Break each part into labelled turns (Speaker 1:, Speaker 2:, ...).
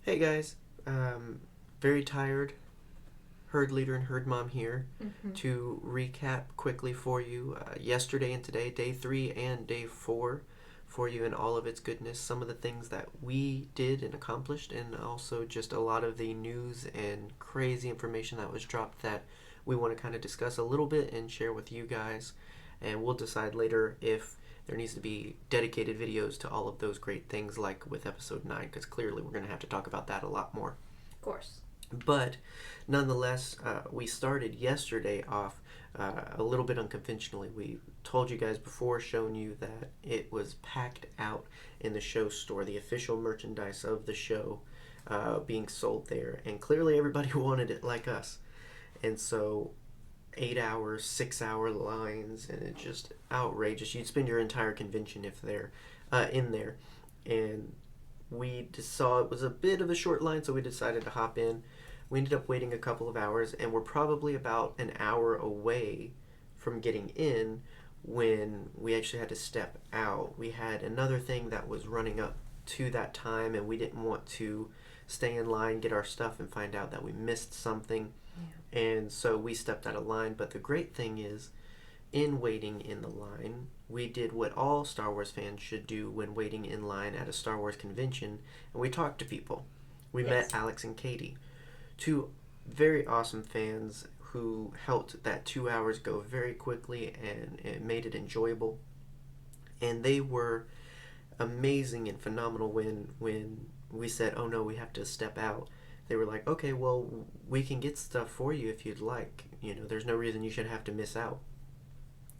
Speaker 1: Hey guys, very tired. Herd leader and herd mom here to recap quickly for you yesterday and today, day 3 and day 4, for you in all of its goodness. Some of the things that we did and accomplished, and also just a lot of the news and crazy information that was dropped that we want to kind of discuss a little bit and share with you guys. And we'll decide later if there needs to be dedicated videos to all of those great things, like with episode 9, because clearly we're going to have to talk about that a lot more.
Speaker 2: Of course.
Speaker 1: But nonetheless, we started yesterday off a little bit unconventionally. We told you guys before, showing you that it was packed out in the show store, the official merchandise of the show being sold there, and clearly everybody wanted it like us. And so 8 hour, 6 hour lines, and it's just outrageous. You'd spend your entire convention if they're in there. And we just saw it was a bit of a short line, so we decided to hop in. We ended up waiting a couple of hours, and we're probably about an hour away from getting in when we actually had to step out. We had another thing that was running up to that time, and we didn't want to stay in line, get our stuff, and find out that we missed something.
Speaker 2: Yeah.
Speaker 1: And so we stepped out of line. But the great thing is, in waiting in the line, we did what all Star Wars fans should do when waiting in line at a Star Wars convention, and we talked to people. We met Alex and Katie, two very awesome fans who helped that 2 hours go very quickly, and it made it enjoyable. And they were amazing and phenomenal when we said, oh no, we have to step out. They were like, okay, well, we can get stuff for you if you'd like. There's no reason you should have to miss out.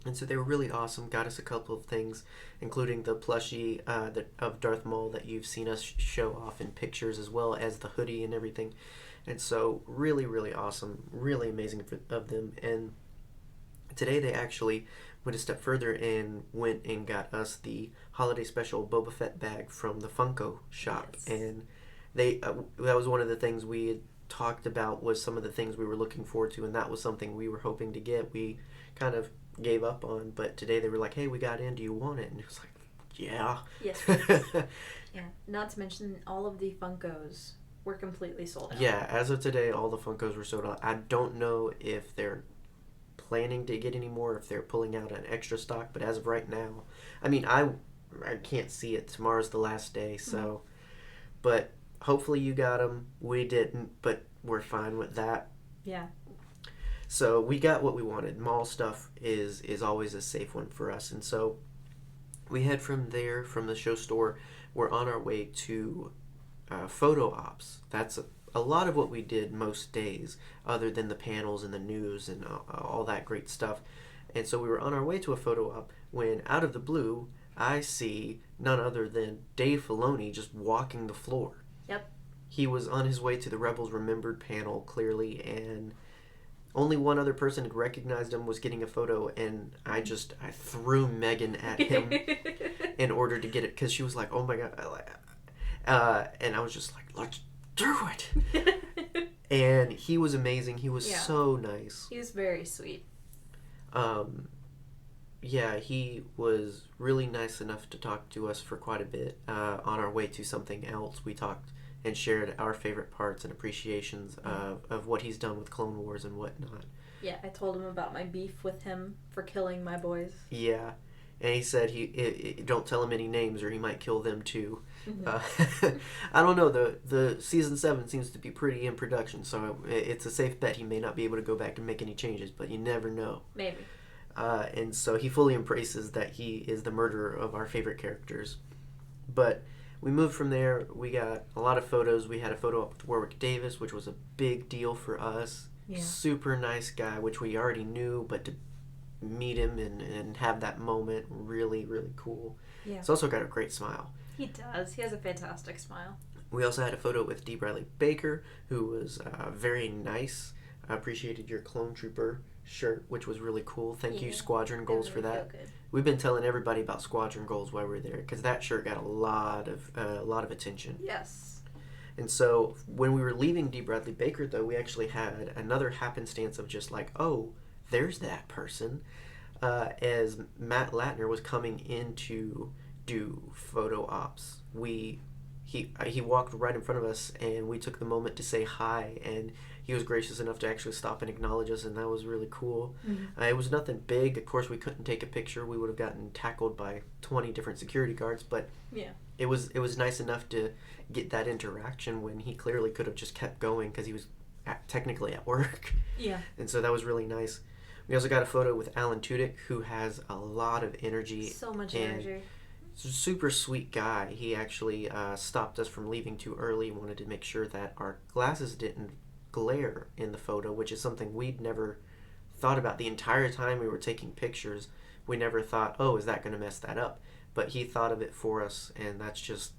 Speaker 1: And so they were really awesome, got us a couple of things, including the plushie of Darth Maul that you've seen us show off in pictures, as well as the hoodie and everything. And so really, really awesome, really amazing of them. And today they actually went a step further and went and got us the holiday special Boba Fett bag from the Funko shop.
Speaker 2: Yes.
Speaker 1: And they that was one of the things we had talked about, was some of the things we were looking forward to, and that was something we were hoping to get. We kind of gave up on, but today they were like, hey, we got in, do you want it? And it was like, yeah.
Speaker 2: Yes. Yeah. Not to mention, all of the Funkos were completely sold out.
Speaker 1: Yeah, as of today, all the Funkos were sold out. I don't know if they're planning to get any more, if they're pulling out an extra stock, but as of right now, I mean, I can't see it. Tomorrow's the last day, so, but hopefully you got them. We didn't, but we're fine with that.
Speaker 2: Yeah.
Speaker 1: So we got what we wanted. Mall stuff is always a safe one for us. And so we head from there, from the show store. We're on our way to photo ops. That's a lot of what we did most days, other than the panels and the news and all that great stuff. And so we were on our way to a photo op when, out of the blue, I see none other than Dave Filoni just walking the floor.
Speaker 2: Yep.
Speaker 1: He was on his way to the Rebels Remembered panel, clearly, and only one other person had recognized him, was getting a photo, and I threw Megan at him in order to get it, because she was like, oh my god. And I was just like, let's do it. And he was amazing. He was so nice.
Speaker 2: He was very sweet.
Speaker 1: Yeah, he was really nice enough to talk to us for quite a bit. On our way to something else, we talked and shared our favorite parts and appreciations of what he's done with Clone Wars and whatnot.
Speaker 2: Yeah, I told him about my beef with him for killing my boys.
Speaker 1: Yeah, and he said don't tell him any names or he might kill them too.
Speaker 2: Mm-hmm.
Speaker 1: I don't know, the season 7 seems to be pretty in production, so it's a safe bet he may not be able to go back and make any changes, but you never know.
Speaker 2: Maybe.
Speaker 1: And so he fully embraces that he is the murderer of our favorite characters. But we moved from there. We got a lot of photos. We had a photo up with Warwick Davis, which was a big deal for us.
Speaker 2: Yeah.
Speaker 1: Super nice guy, which we already knew, but to meet him and have that moment, really, really cool.
Speaker 2: Yeah.
Speaker 1: He's also got a great smile.
Speaker 2: He does. He has a fantastic smile.
Speaker 1: We also had a photo with D. Bradley Baker, who was very nice. I appreciated your Clone Trooper shirt, which was really cool. Thank you, Squadron Goals, for that. We've been telling everybody about Squadron Goals while we were there, because that shirt got a lot of attention.
Speaker 2: Yes.
Speaker 1: And so when we were leaving D. Bradley Baker, though, we actually had another happenstance of just like, oh, there's that person. As Matt Latner was coming in to do photo ops, he he walked right in front of us, and we took the moment to say hi, and he was gracious enough to actually stop and acknowledge us, and that was really cool.
Speaker 2: Mm-hmm.
Speaker 1: It was nothing big. Of course, we couldn't take a picture. We would have gotten tackled by 20 different security guards, but
Speaker 2: Yeah.
Speaker 1: it was nice enough to get that interaction when he clearly could have just kept going because he was technically at work.
Speaker 2: Yeah.
Speaker 1: And so that was really nice. We also got a photo with Alan Tudyk, who has a lot of energy.
Speaker 2: So much
Speaker 1: and
Speaker 2: energy.
Speaker 1: He's a super sweet guy. He actually stopped us from leaving too early, wanted to make sure that our glasses didn't glare in the photo, which is something we'd never thought about the entire time we were taking pictures. We never thought, oh, is that going to mess that up? But he thought of it for us, and that's just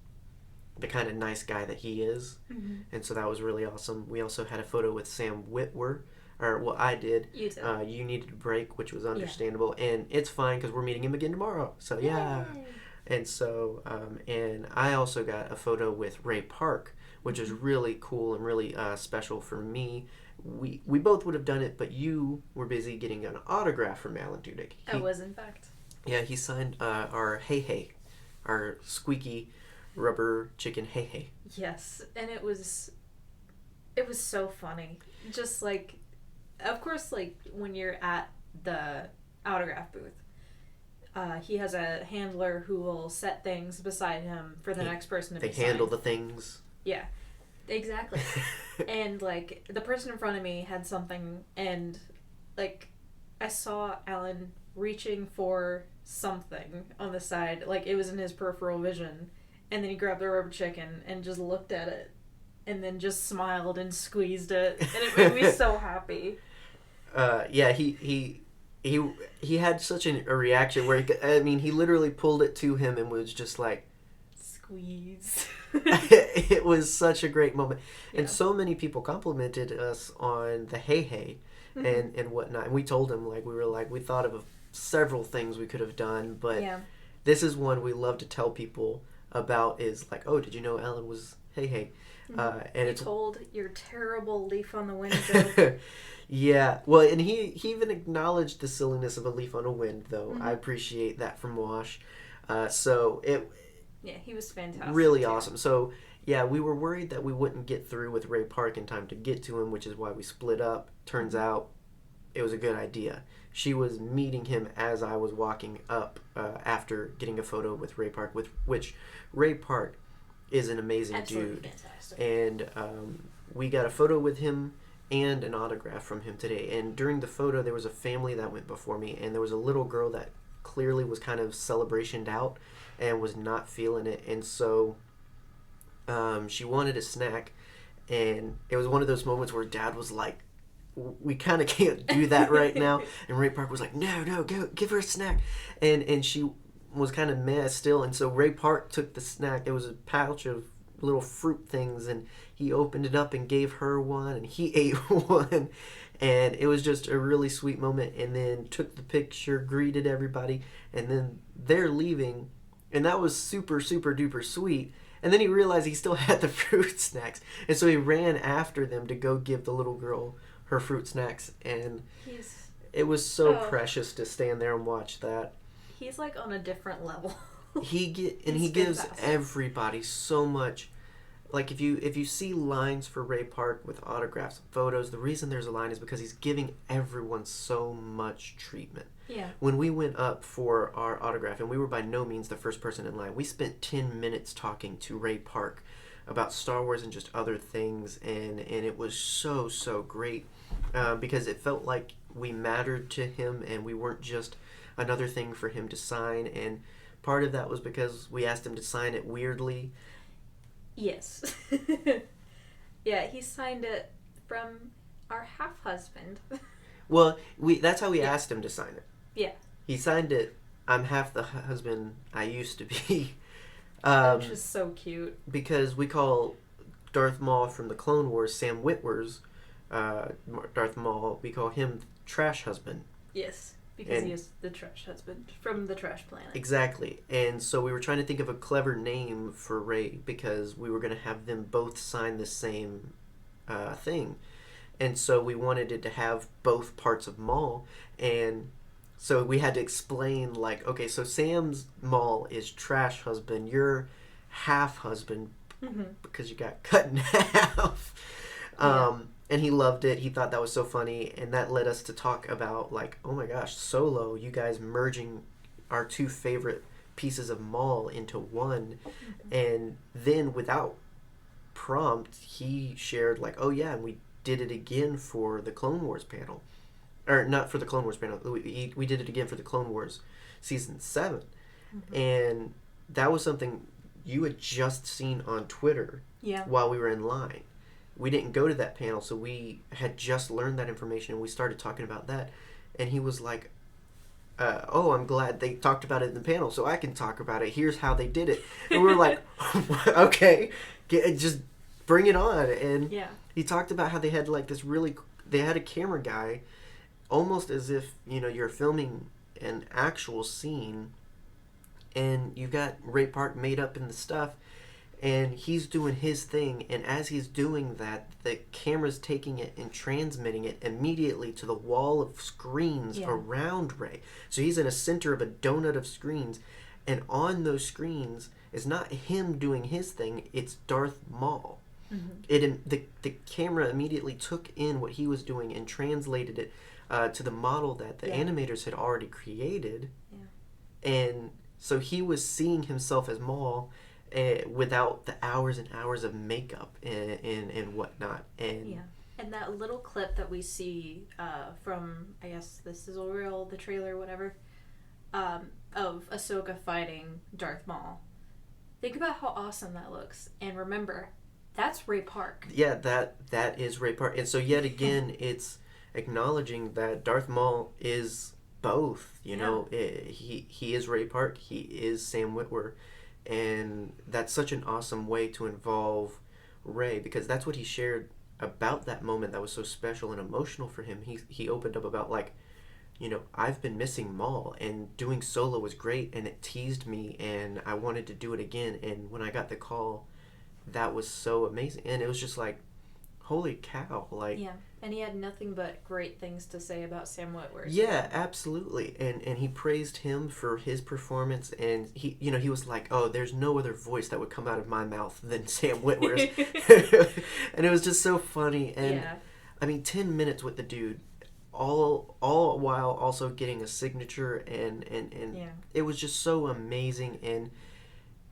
Speaker 1: the kind of nice guy that he is.
Speaker 2: Mm-hmm.
Speaker 1: And so that was really awesome. We also had a photo with Sam Witwer, or well, I did.
Speaker 2: You too.
Speaker 1: You needed a break, which was understandable, and it's fine because we're meeting him again tomorrow. So yeah.
Speaker 2: Yay.
Speaker 1: And so, and I also got a photo with Ray Park, which is really cool and really special for me. We both would have done it, but you were busy getting an autograph from Alan Tudyk.
Speaker 2: I was, in fact.
Speaker 1: Yeah, he signed our Hey Hey, our squeaky rubber chicken Hey Hey.
Speaker 2: Yes, and it was so funny. Just like, of course, like when you're at the autograph booth, he has a handler who will set things beside him for the next person to be signed.
Speaker 1: They handle the things.
Speaker 2: Yeah, exactly. And like the person in front of me had something, and like I saw Alan reaching for something on the side, like it was in his peripheral vision, and then he grabbed the rubber chicken and just looked at it, and then just smiled and squeezed it, and it made me so happy.
Speaker 1: Yeah, he had such a reaction where he literally pulled it to him and was just like,
Speaker 2: squeeze.
Speaker 1: It was such a great moment.
Speaker 2: Yeah.
Speaker 1: And so many people complimented us on the Hey Hey and whatnot. And we told them, we thought of several things we could have done, but this is one we love to tell people about, is like, oh, did you know Alan was Hey Hey? And
Speaker 2: you told your terrible leaf on the wind joke.
Speaker 1: Yeah, well, and he even acknowledged the silliness of a leaf on a wind, though.
Speaker 2: Mm-hmm.
Speaker 1: I appreciate that from Wash. So it...
Speaker 2: Yeah, he was fantastic.
Speaker 1: Really
Speaker 2: too.
Speaker 1: awesome. So, yeah, we were worried that we wouldn't get through with Ray Park in time to get to him, which is why we split up. Turns out it was a good idea. She was meeting him as I was walking up after getting a photo with Ray Park, which Ray Park is an amazing
Speaker 2: Absolutely
Speaker 1: dude.
Speaker 2: Fantastic.
Speaker 1: And we got a photo with him and an autograph from him today. And during the photo, there was a family that went before me, and there was a little girl that clearly was kind of celebrationed out and was not feeling it, and so she wanted a snack, and it was one of those moments where Dad was like, we kind of can't do that right now, and Ray Park was like, no, go give her a snack, and she was kind of mad still, and so Ray Park took the snack. It was a pouch of little fruit things, and he opened it up and gave her one, and he ate one, and it was just a really sweet moment. And then took the picture, greeted everybody, and then they're leaving, and that was super, super duper sweet. And then he realized he still had the fruit snacks, and so he ran after them to go give the little girl her fruit snacks, and it was so precious to stand there and watch that.
Speaker 2: He's like on a different level.
Speaker 1: He gives everybody so much. Like if you see lines for Ray Park with autographs, photos, the reason there's a line is because he's giving everyone so much treatment.
Speaker 2: Yeah.
Speaker 1: When we went up for our autograph, and we were by no means the first person in line, we spent 10 minutes talking to Ray Park about Star Wars and just other things, and it was so great because it felt like we mattered to him and we weren't just another thing for him to sign. And part of that was because we asked him to sign it weirdly.
Speaker 2: Yes. Yeah, he signed it from our half-husband.
Speaker 1: Well, that's how we asked him to sign it.
Speaker 2: Yeah.
Speaker 1: He signed it, I'm half the husband I used to be.
Speaker 2: Which is so cute.
Speaker 1: Because we call Darth Maul from the Clone Wars, Sam Witwer's Darth Maul, we call him Trash Husband.
Speaker 2: Yes. Because he is the trash husband from the trash planet.
Speaker 1: Exactly. And so we were trying to think of a clever name for Ray because we were going to have them both sign the same thing. And so we wanted it to have both parts of Maul. And so we had to explain, like, okay, so Sam's Maul is trash husband, you're half husband, because you got cut in half. And he loved it. He thought that was so funny, and that led us to talk about, like, oh my gosh, Solo, you guys merging our two favorite pieces of Maul into one. And then without prompt, he shared, like, oh yeah, and we did it again for the Clone Wars panel. Or not for the Clone Wars panel. We did it again for the Clone Wars Season 7. And that was something you had just seen on Twitter while we were in line. We didn't go to that panel, so we had just learned that information, and we started talking about that. And he was like, oh, I'm glad they talked about it in the panel, so I can talk about it. Here's how they did it. And we were like, okay, just bring it on. And he talked about how they had like this they had a camera guy, almost as if, you're filming an actual scene, and you've got Ray Park made up in the stuff, and he's doing his thing, and as he's doing that, the camera's taking it and transmitting it immediately to the wall of screens around Ray. So he's in a center of a donut of screens, and on those screens is not him doing his thing, it's Darth Maul. The camera immediately took in what he was doing and translated it to the model that the animators had already created. And so he was seeing himself as Maul, without the hours and hours of makeup and whatnot. And
Speaker 2: that little clip that we see from, I guess this is real, the trailer, whatever, of Ahsoka fighting Darth Maul. Think about how awesome that looks. And remember, that's Ray Park.
Speaker 1: Yeah, that is Ray Park. And so yet again, it's acknowledging that Darth Maul is both. He is Ray Park. He is Sam Witwer. And that's such an awesome way to involve Ray, because that's what he shared about that moment that was so special and emotional for him. He opened up about, like, I've been missing Maul, and doing Solo was great, and it teased me, and I wanted to do it again. And when I got the call, that was so amazing. And it was just like, holy cow, like...
Speaker 2: Yeah, and he had nothing but great things to say about Sam Witwer.
Speaker 1: Yeah, absolutely. And he praised him for his performance, and he was like, oh, there's no other voice that would come out of my mouth than Sam Witwer's. And it was just so funny. And I mean, 10 minutes with the dude, all while also getting a signature, and it was just so amazing. And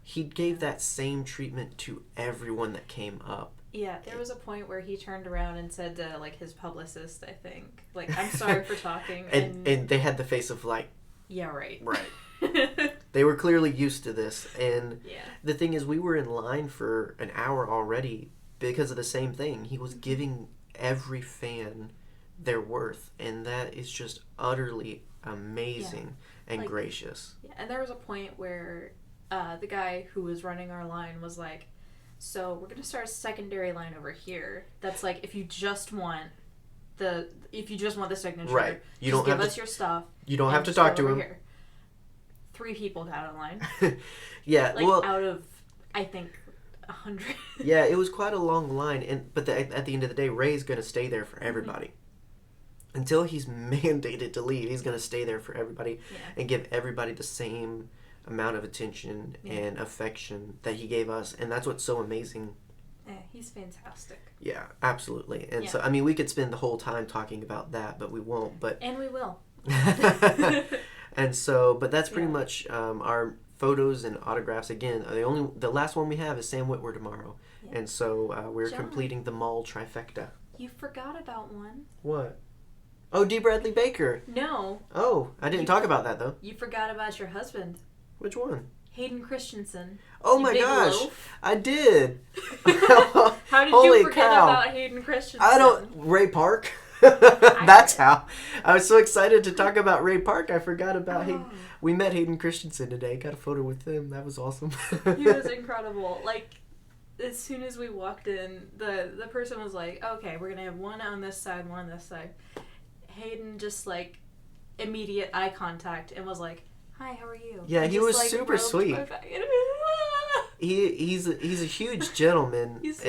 Speaker 1: he gave that same treatment to everyone that came up.
Speaker 2: Yeah, there was a point where he turned around and said to, like, his publicist, I think, like, I'm sorry for talking.
Speaker 1: And they had the face of, like...
Speaker 2: Yeah, right.
Speaker 1: Right. They were clearly used to this. And the thing is, we were in line for an hour already because of the same thing. He was giving every fan their worth. And that is just utterly amazing and gracious.
Speaker 2: Yeah, and there was a point where the guy who was running our line was like, so we're going to start a secondary line over here. That's like, if you just want the signature,
Speaker 1: right. You
Speaker 2: just
Speaker 1: don't
Speaker 2: give
Speaker 1: have
Speaker 2: us your stuff.
Speaker 1: You don't have to talk to him.
Speaker 2: Here. 3 people got in line.
Speaker 1: Yeah,
Speaker 2: out of, I think, 100.
Speaker 1: Yeah, it was quite a long line, but at the end of the day, Ray's going to stay there for everybody. Until he's mandated to leave, he's going to stay there for everybody and give everybody the same amount of attention and affection that he gave us, and that's what's so amazing.
Speaker 2: Yeah, he's fantastic.
Speaker 1: Yeah, absolutely. And so, I mean, we could spend the whole time talking about that, but we won't. And
Speaker 2: we will.
Speaker 1: And so, but that's pretty much our photos and autographs. Again, the last one we have is Sam Witwer tomorrow, and so we're completing the Maul trifecta.
Speaker 2: You forgot about one.
Speaker 1: What? Oh, D. Bradley Baker.
Speaker 2: No.
Speaker 1: Oh, I didn't talk about that though.
Speaker 2: You forgot about your husband.
Speaker 1: Which one?
Speaker 2: Hayden Christensen.
Speaker 1: Oh my gosh, loaf. I did.
Speaker 2: How did you forget about Hayden Christensen?
Speaker 1: Ray Park. That's how. I was so excited to talk about Ray Park, I forgot about Hayden. We met Hayden Christensen today. Got a photo with him. That was awesome.
Speaker 2: He was incredible. Like, as soon as we walked in, the person was like, okay, we're going to have one on this side, one on this side. Hayden just, like, immediate eye contact and was like, hi, how are you?
Speaker 1: Yeah,
Speaker 2: and
Speaker 1: he was super sweet. He's a huge gentleman.
Speaker 2: He's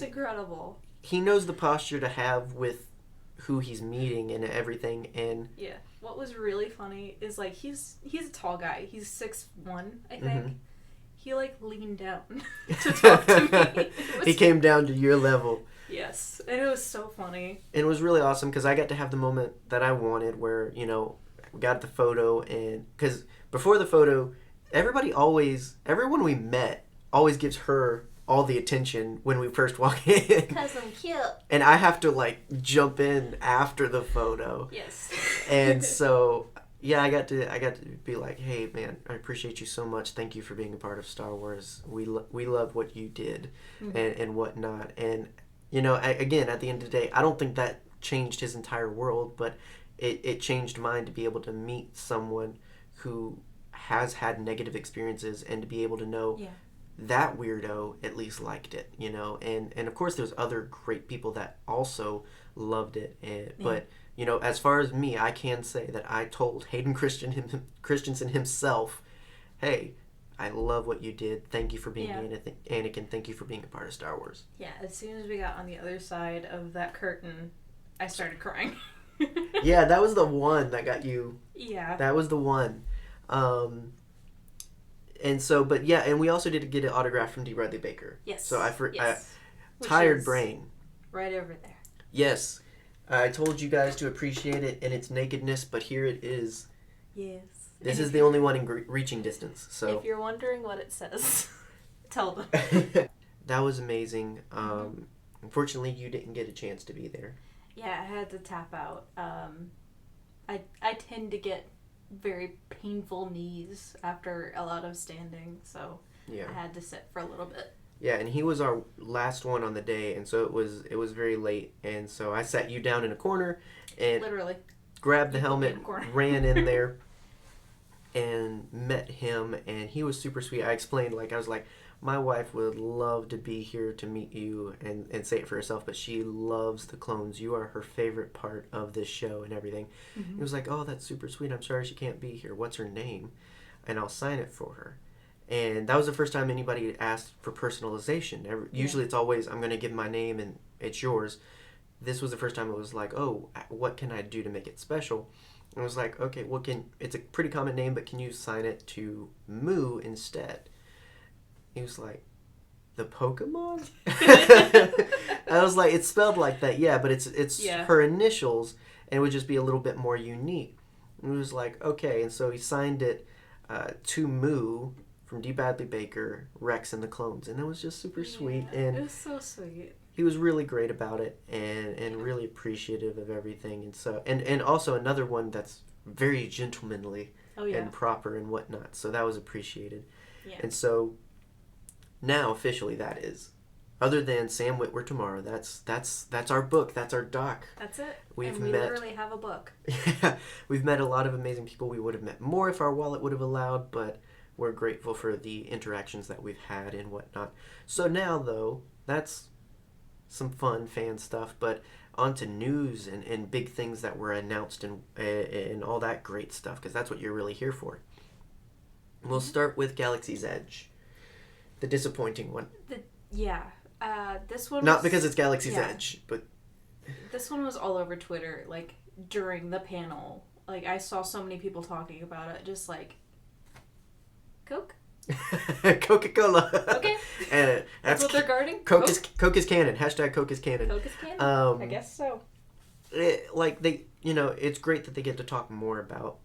Speaker 2: incredible.
Speaker 1: He knows the posture to have with who he's meeting and everything. And
Speaker 2: yeah, what was really funny is, like, he's a tall guy. He's 6'1", I think. he like leaned down to talk to me.
Speaker 1: He came down to your level.
Speaker 2: Yes, and it was so funny.
Speaker 1: And it was really awesome because I got to have the moment that I wanted where, you know, we got the photo, and because before the photo, everyone we met always gives her all the attention when we first walk in.
Speaker 2: Because I'm cute.
Speaker 1: And I have to, like, jump in after the photo.
Speaker 2: Yes.
Speaker 1: And so, yeah, I got to be like, hey, man, I appreciate you so much. Thank you for being a part of Star Wars. We love what you did and whatnot. And, you know, again, at the end of the day, I don't think that changed his entire world, but it changed mine to be able to meet someone who has had negative experiences and to be able to know that weirdo at least liked it, you know. And of course there's other great people that also loved it. But, you know, as far as me, I can say that I told Hayden Christensen himself, hey, I love what you did. Thank you for being Anakin. Thank you for being a part of Star Wars.
Speaker 2: Yeah, as soon as we got on the other side of that curtain, I started crying.
Speaker 1: Yeah, that was the one that got you.
Speaker 2: Yeah.
Speaker 1: That was the one. And so, but yeah, and we also did get an autograph from D. Bradley Baker.
Speaker 2: Yes.
Speaker 1: So tired brain.
Speaker 2: Right over there.
Speaker 1: Yes. I told you guys to appreciate it in its nakedness, but here it is.
Speaker 2: Yes.
Speaker 1: This is the only one in reaching distance. So
Speaker 2: if you're wondering what it says, tell them.
Speaker 1: That was amazing. Unfortunately, you didn't get a chance to be there.
Speaker 2: Yeah, I had to tap out. I tend to get very painful knees after a lot of standing, so I had to sit for a little bit.
Speaker 1: Yeah, and he was our last one on the day, and so it was very late, and so I sat you down in a corner and
Speaker 2: literally
Speaker 1: grabbed the helmet, ran in there, and met him, and he was super sweet. I explained, I was like, my wife would love to be here to meet you and say it for herself, but she loves the clones. You are her favorite part of this show and everything. He was like, oh, that's super sweet. I'm sorry she can't be here. What's her name? And I'll sign it for her. And that was the first time anybody asked for personalization. Usually it's always, I'm going to give my name and it's yours. This was the first time it was like, oh, what can I do to make it special? And I was like, okay, well, it's a pretty common name, but can you sign it to Moo instead? He was like, the Pokemon? I was like, it's spelled like that, yeah, but it's her initials, and it would just be a little bit more unique. And he was like, okay, and so he signed it to Moo from D. Bradley Baker, Rex and the Clones, and it was just super sweet. And
Speaker 2: it was so sweet.
Speaker 1: He was really great about it, and really appreciative of everything, and so and also another one that's very gentlemanly and proper and whatnot. So that was appreciated, and so. Now, officially, that is. Other than Sam Witwer Tomorrow, that's our book. That's our doc.
Speaker 2: That's it.
Speaker 1: We
Speaker 2: literally have a book.
Speaker 1: Yeah, we've met a lot of amazing people. We would have met more if our wallet would have allowed, but we're grateful for the interactions that we've had and whatnot. So now, though, that's some fun fan stuff, but on to news and big things that were announced and all that great stuff, because that's what you're really here for. We'll start with Galaxy's Edge. The disappointing one.
Speaker 2: This one
Speaker 1: not because it's Galaxy's Edge, but
Speaker 2: this one was all over Twitter, during the panel. I saw so many people talking about it, just Coke?
Speaker 1: Coca-Cola.
Speaker 2: Okay.
Speaker 1: And
Speaker 2: that's what they're guarding?
Speaker 1: Coke is canon. Hashtag Coke is canon.
Speaker 2: Coke is canon? I guess so.
Speaker 1: It's great that they get to talk more about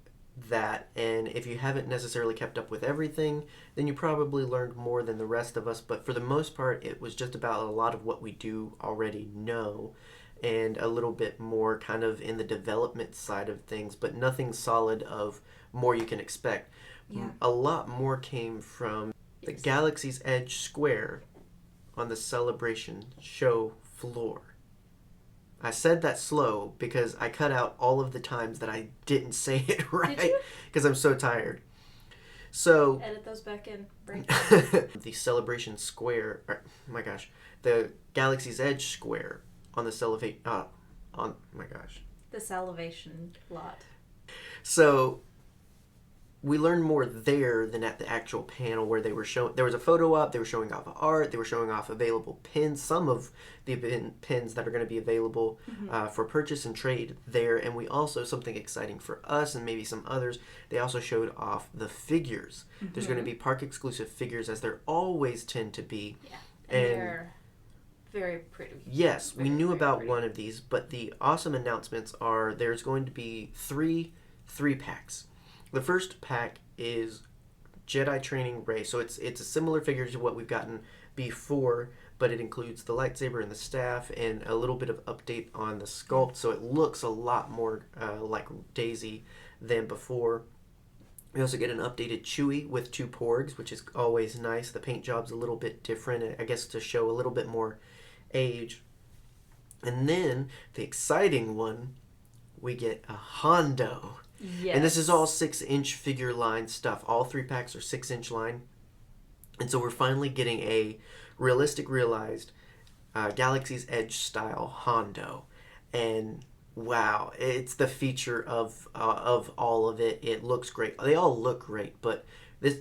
Speaker 1: that, and if you haven't necessarily kept up with everything, then you probably learned more than the rest of us, but for the most part it was just about a lot of what we do already know and a little bit more kind of in the development side of things, but nothing solid of more you can expect. A lot more came from the Galaxy's Edge Square on the Celebration show floor. I said that slow because I cut out all of the times that I didn't say it right because I'm so tired. So
Speaker 2: edit those back in.
Speaker 1: The Celebration Square, the Galaxy's Edge Square on the
Speaker 2: the Salivation lot.
Speaker 1: So we learned more there than at the actual panel where they were showing. There was a photo up. They were showing off art. They were showing off available pins. Some of the pins that are going to be available for purchase and trade there. And we also, something exciting for us and maybe some others, they also showed off the figures. There's going to be park exclusive figures, as there always tend to be.
Speaker 2: Yeah, and they're very pretty.
Speaker 1: Yes, we knew about
Speaker 2: pretty.
Speaker 1: one of these, but the awesome announcements are there's going to be three packs. The first pack is Jedi Training Rey. So it's a similar figure to what we've gotten before, but it includes the lightsaber and the staff and a little bit of update on the sculpt. So it looks a lot more like Daisy than before. We also get an updated Chewie with 2 porgs, which is always nice. The paint job's a little bit different, I guess, to show a little bit more age. And then the exciting one, we get a Hondo.
Speaker 2: Yes.
Speaker 1: And this is all 6-inch figure line stuff. All 3 packs are 6-inch line. And so we're finally getting a realized Galaxy's Edge style Hondo. And wow, it's the feature of all of it. It looks great. They all look great, but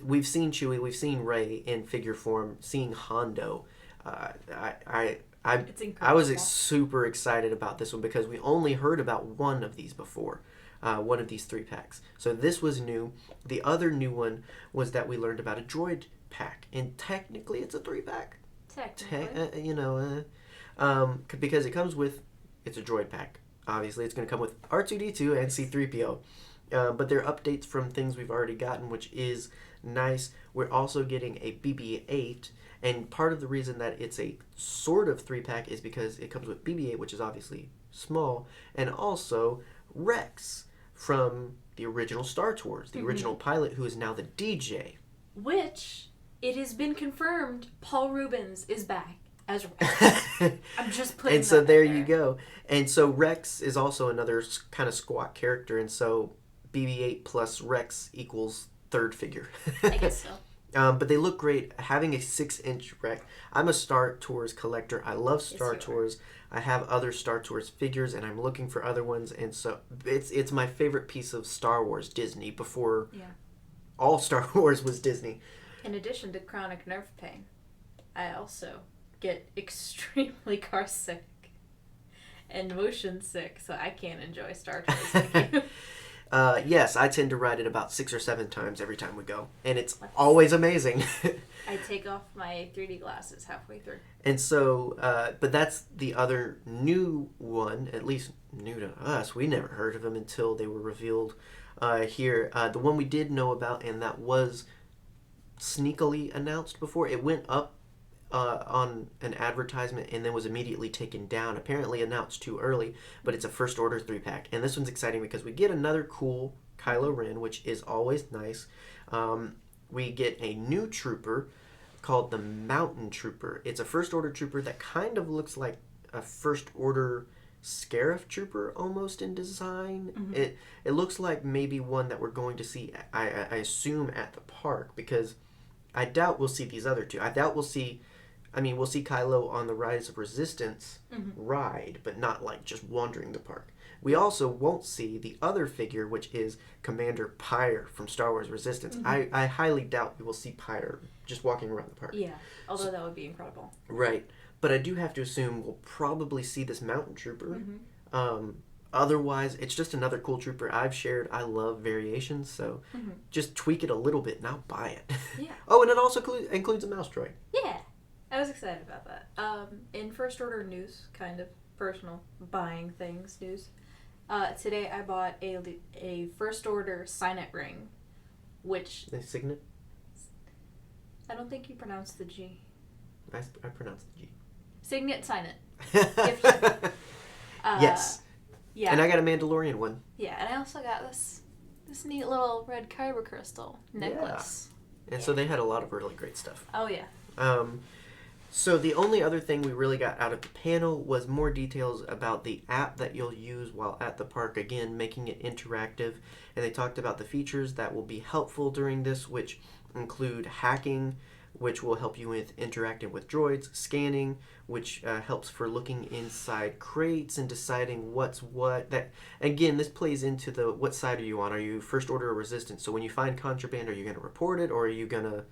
Speaker 1: we've seen Chewie, we've seen Rey in figure form. Seeing Hondo, I was super excited about this one because we only heard about one of these before. One of these 3 packs. So this was new. The other new one was that we learned about a droid pack, and technically it's a 3-pack.
Speaker 2: Technically,
Speaker 1: because it comes with, it's a droid pack. Obviously, it's going to come with R2D2 and C3PO. But they're updates from things we've already gotten, which is nice. We're also getting a BB-8, and part of the reason that it's a sort of 3-pack is because it comes with BB-8, which is obviously small, and also Rex from the original Star Tours, the original pilot who is now the DJ.
Speaker 2: Which, it has been confirmed, Paul Rubens is back as Rex. I'm just putting
Speaker 1: And so
Speaker 2: that
Speaker 1: there
Speaker 2: out
Speaker 1: you go. And so Rex is also another kind of squat character, and so BB-8 plus Rex equals 3rd figure.
Speaker 2: I guess so.
Speaker 1: But they look great. Having a 6-inch Rex. I'm a Star Tours collector. I love Star Tours. I have other Star Tours figures, and I'm looking for other ones. And so it's my favorite piece of Star Wars Disney before all Star Wars was Disney.
Speaker 2: In addition to chronic nerve pain, I also get extremely car sick and motion sick, so I can't enjoy Star Tours like you.
Speaker 1: Yes, I tend to ride it about 6 or 7 times every time we go, and it's always amazing.
Speaker 2: I take off my 3D glasses halfway through.
Speaker 1: And so, but that's the other new one, at least new to us. We never heard of them until they were revealed here. The one we did know about, and that was sneakily announced before. It went up on an advertisement and then was immediately taken down. Apparently announced too early, but it's a First Order 3-pack. And this one's exciting because we get another cool Kylo Ren, which is always nice. We get a new trooper called the Mountain Trooper. It's a First Order trooper that kind of looks like a First Order Scarif trooper almost in design. It looks like maybe one that we're going to see, I assume, at the park, because I doubt we'll see these other two. I doubt we'll see Kylo on the Rise of Resistance ride, but not like just wandering the park. We also won't see the other figure, which is Commander Pyre from Star Wars Resistance. I highly doubt we will see Pyre just walking around the park.
Speaker 2: Yeah, although that would be incredible.
Speaker 1: Right. But I do have to assume we'll probably see this Mountain Trooper. Otherwise, it's just another cool trooper I've shared. I love variations, so just tweak it a little bit and I'll buy it.
Speaker 2: Yeah.
Speaker 1: Oh, and it also includes a mouse droid.
Speaker 2: Yeah, I was excited about that. In First Order news, kind of personal buying things news, today I bought a First Order signet ring, which...
Speaker 1: The signet?
Speaker 2: I don't think you pronounced the G.
Speaker 1: I pronounced the G.
Speaker 2: Signet signet.
Speaker 1: Yes.
Speaker 2: Yeah.
Speaker 1: And I got a Mandalorian one.
Speaker 2: Yeah, and I also got this neat little red kyber crystal necklace.
Speaker 1: Yeah. And so they had a lot of really great stuff.
Speaker 2: Oh, yeah.
Speaker 1: So the only other thing we really got out of the panel was more details about the app that you'll use while at the park, again, making it interactive. And they talked about the features that will be helpful during this, which include hacking, which will help you with interacting with droids, scanning, which helps for looking inside crates and deciding what's what. That again, this plays into the what side are you on? Are you First Order or Resistance? So when you find contraband, are you going to report it or are you going to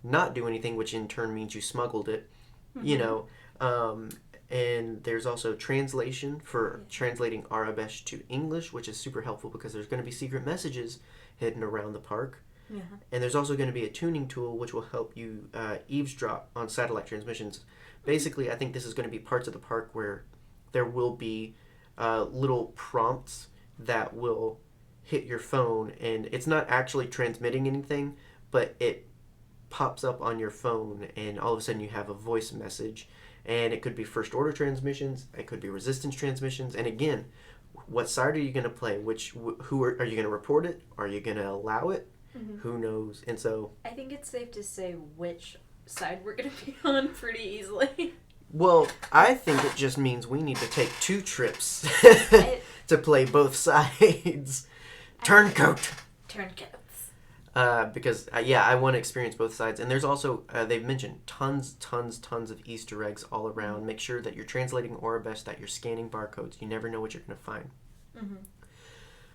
Speaker 1: not do anything, which in turn means you smuggled it? Mm-hmm. You know, and there's also translation for translating Arabesh to English, which is super helpful because there's going to be secret messages hidden around the park. Yeah. And there's also going to be a tuning tool which will help you eavesdrop on satellite transmissions. Basically, I think this is going to be parts of the park where there will be little prompts that will hit your phone, and it's not actually transmitting anything, but it pops up on your phone, and all of a sudden you have a voice message. And it could be First Order transmissions, it could be Resistance transmissions, and again, what side are you going to play? Who are you going to report it? Are you going to allow it? Mm-hmm. Who knows? And so
Speaker 2: I think it's safe to say which side we're going to be on pretty easily.
Speaker 1: Well, I think it just means we need to take 2 trips to play both sides. Turncoat.
Speaker 2: Turncoats.
Speaker 1: Because I want to experience both sides. And there's also, they've mentioned tons of Easter eggs all around. Mm-hmm. Make sure that you're translating Orabesh, that you're scanning barcodes. You never know what you're going to find. Mm-hmm.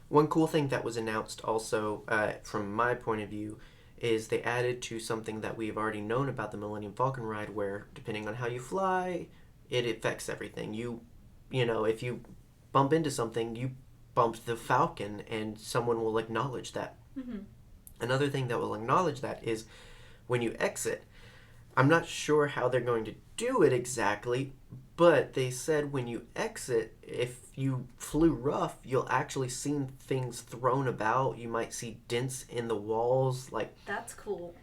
Speaker 1: One cool thing that was announced also, from my point of view, is they added to something that we've already known about the Millennium Falcon ride, where depending on how you fly, it affects everything. You know, if you bump into something, you bumped the Falcon, and someone will acknowledge that. Mm-hmm. Another thing that will acknowledge that is when you exit. I'm not sure how they're going to do it exactly, but they said when you exit, if you flew rough, you'll actually see things thrown about. You might see dents in the walls. Like,
Speaker 2: that's cool.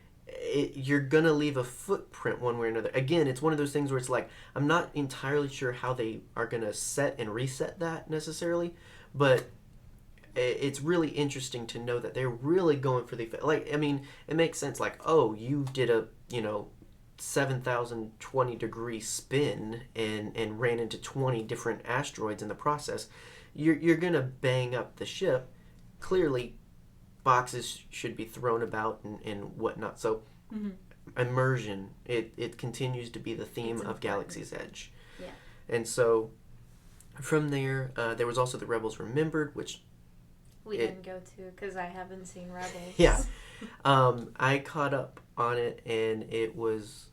Speaker 1: You're going to leave a footprint one way or another. Again, it's one of those things where it's like, I'm not entirely sure how they are going to set and reset that necessarily, but it's really interesting to know that they're really going for the, like, I mean, it makes sense. Like, oh, you did a, 7,020 degree spin and ran into 20 different asteroids in the process. You're going to bang up the ship. Clearly, boxes should be thrown about and whatnot. So, mm-hmm. Immersion, it continues to be the theme of Galaxy's Edge. Yeah. And so, from there, there was also the Rebels Remembered, which
Speaker 2: we didn't go to because I haven't seen Rebels.
Speaker 1: Yeah. I caught up on it, and it was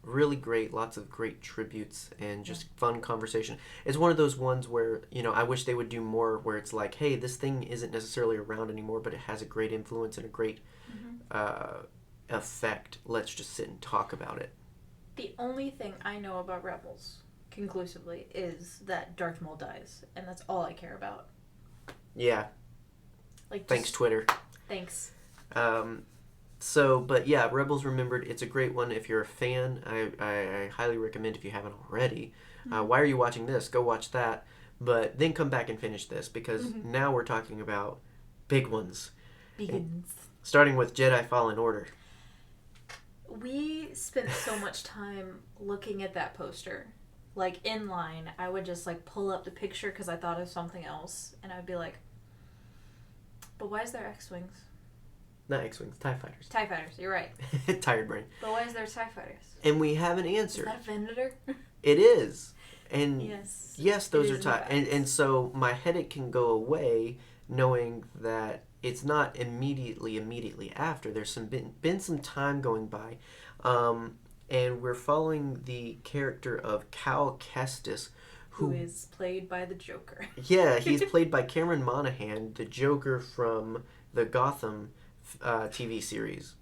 Speaker 1: really great. Lots of great tributes and just fun conversation. It's one of those ones where, I wish they would do more where it's like, hey, this thing isn't necessarily around anymore, but it has a great influence and a great effect. Let's just sit and talk about it.
Speaker 2: The only thing I know about Rebels, conclusively, is that Darth Maul dies, and that's all I care about.
Speaker 1: Yeah. Thanks, Twitter.
Speaker 2: Thanks.
Speaker 1: But yeah, Rebels Remembered, it's a great one if you're a fan. I highly recommend if you haven't already. Why are you watching this? Go watch that. But then come back and finish this, because now we're talking about big ones. Starting with Jedi Fallen Order.
Speaker 2: We spent so much time looking at that poster. Like, in line, I would just, pull up the picture because I thought of something else. And I'd be like, but why is there X-Wings?
Speaker 1: Not X-Wings, TIE Fighters.
Speaker 2: TIE Fighters, you're right.
Speaker 1: Tired brain.
Speaker 2: But why is there TIE Fighters?
Speaker 1: And we have an answer.
Speaker 2: Is that a Venator?
Speaker 1: It is. And
Speaker 2: yes,
Speaker 1: those are TIE. And so my headache can go away knowing that it's not immediately after. There's been some time going by. And we're following the character of Cal Kestis,
Speaker 2: who is played by the Joker.
Speaker 1: Yeah, he's played by Cameron Monaghan, the Joker from the Gotham TV series.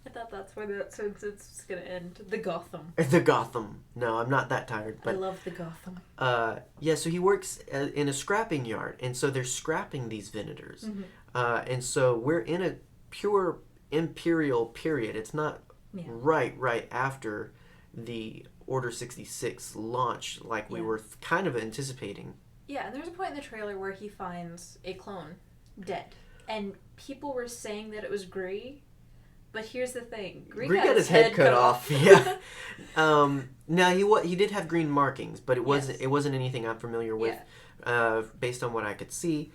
Speaker 2: I thought that's where that sentence was going to end. The Gotham.
Speaker 1: The Gotham. No, I'm not that tired. But,
Speaker 2: I love the Gotham.
Speaker 1: So he works in a scrapping yard, and so they're scrapping these Venators. Mm-hmm. And so we're in a pure Imperial period. It's not right after the Order 66 launch like we were kind of anticipating.
Speaker 2: Yeah, and there's a point in the trailer where he finds a clone dead. And people were saying that it was Gree, but here's the thing. Gree got his head cut off.
Speaker 1: Yeah. Now he did have green markings, but it wasn't anything I'm familiar with based on what I could see.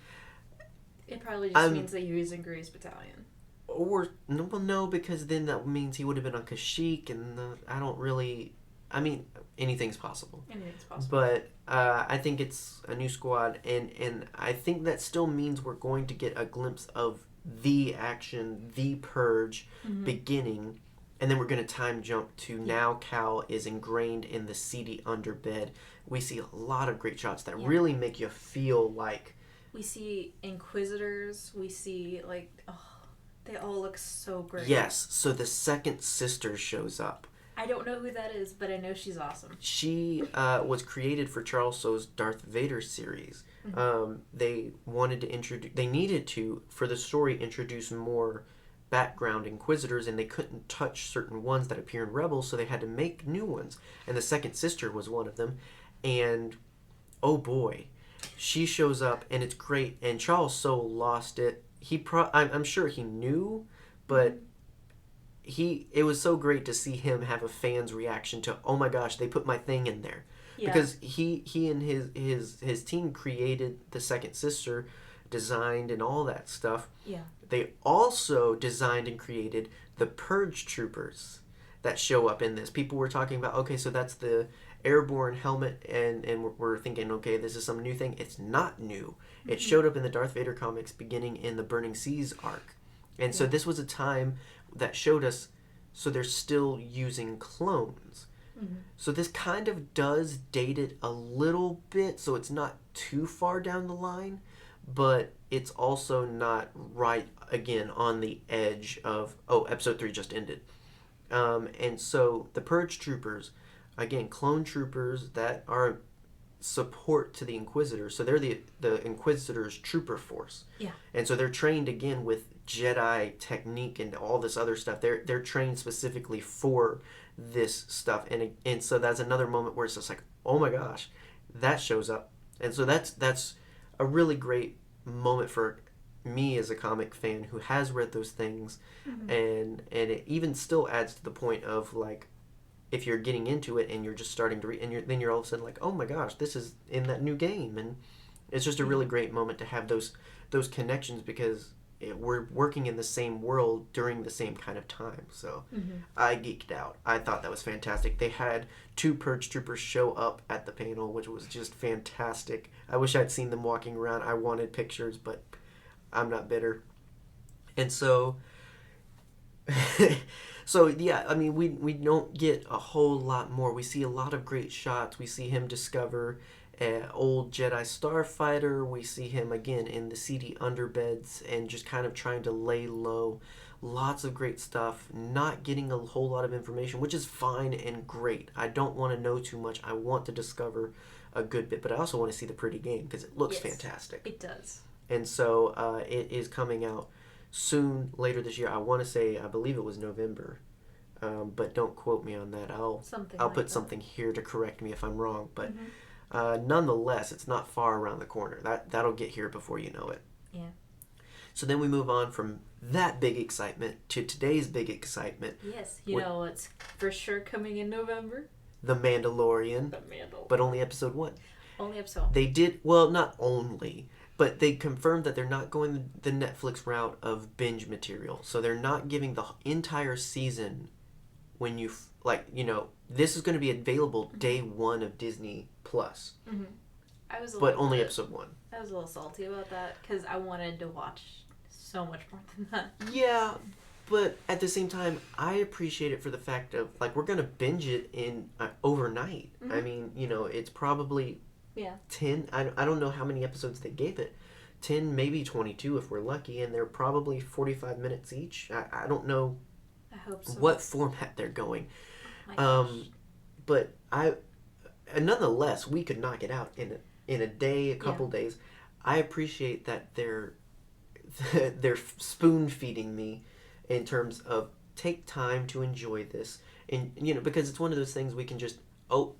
Speaker 2: It probably just means that he was in Gree's battalion.
Speaker 1: or no, well, no, because then that means he would have been on Kashyyyk, and I don't really. I mean, anything's possible.
Speaker 2: Anything's possible.
Speaker 1: But I think it's a new squad, and I think that still means we're going to get a glimpse of the action, the purge beginning, and then we're going to time jump to now Cal is ingrained in the seedy underbed. We see a lot of great shots that really make you feel like...
Speaker 2: We see Inquisitors, we see, like, they all look so great.
Speaker 1: Yes, so the second sister shows up.
Speaker 2: I don't know who that is, but I know she's awesome.
Speaker 1: She was created for Charles Soule's Darth Vader series. They wanted to introduce... They needed to, for the story, introduce more background Inquisitors, and they couldn't touch certain ones that appear in Rebels, so they had to make new ones. And the second sister was one of them. And, oh boy, she shows up, and it's great. And Charles Soule lost it. I'm sure he knew, but... It was so great to see him have a fan's reaction to, oh my gosh, they put my thing in there. Yeah. Because he and his team created the second sister, designed and all that stuff.
Speaker 2: Yeah.
Speaker 1: They also designed and created the Purge Troopers that show up in this. People were talking about, okay, so that's the airborne helmet, and we're thinking, okay, this is some new thing. It's not new. It showed up in the Darth Vader comics beginning in the Burning Seas arc. And so this was a time that showed us, so they're still using clones. So this kind of does date it a little bit, so it's not too far down the line, but it's also not right, again, on the edge of, episode 3 just ended. And so the Purge Troopers, again, clone troopers that are support to the Inquisitors, so they're the Inquisitors' trooper force.
Speaker 2: Yeah.
Speaker 1: And so they're trained, again, with Jedi technique and all this other stuff. They're trained specifically for this stuff, and so that's another moment where it's just like, oh my gosh, that shows up. And so that's a really great moment for me as a comic fan who has read those things, and it even still adds to the point of, like, if you're getting into it and you're just starting to read, and then you're all of a sudden like, oh my gosh, this is in that new game. And it's just a really great moment to have those connections, because we're working in the same world during the same kind of time. So I geeked out. I thought that was fantastic. They had 2 Purge Troopers show up at the panel, which was just fantastic. I wish I'd seen them walking around. I wanted pictures, but I'm not bitter. And so... So, yeah, I mean, we don't get a whole lot more. We see a lot of great shots. We see him discover an old Jedi starfighter. We see him, again, in the seedy underbeds and just kind of trying to lay low. Lots of great stuff. Not getting a whole lot of information, which is fine and great. I don't want to know too much. I want to discover a good bit, but I also want to see the pretty game because it looks fantastic.
Speaker 2: It does.
Speaker 1: And so it is coming out soon, later this year. I believe it was November, but don't quote me on that. I'll put something here to correct me if I'm wrong, but nonetheless, it's not far around the corner. That'll get here before you know it.
Speaker 2: Yeah.
Speaker 1: So then we move on from that big excitement to today's big excitement.
Speaker 2: Yes, you know what's for sure coming in November?
Speaker 1: The Mandalorian. But only episode 1.
Speaker 2: Only episode 1.
Speaker 1: They did, well, not only... But they confirmed that they're not going the Netflix route of binge material. So they're not giving the entire season when you, this is going to be available day 1 of Disney Plus. But only episode 1.
Speaker 2: I was a little salty about that because I wanted to watch so much more than that.
Speaker 1: Yeah, but at the same time, I appreciate it for the fact of, we're going to binge it in overnight. I mean, it's probably... 10, I don't know how many episodes they gave it. 10, maybe 22 if we're lucky, and they're probably 45 minutes each. I don't know what format they're going. But nonetheless, we could knock it out in a day, a couple days. I appreciate that they're spoon feeding me in terms of take time to enjoy this, and because it's one of those things we can just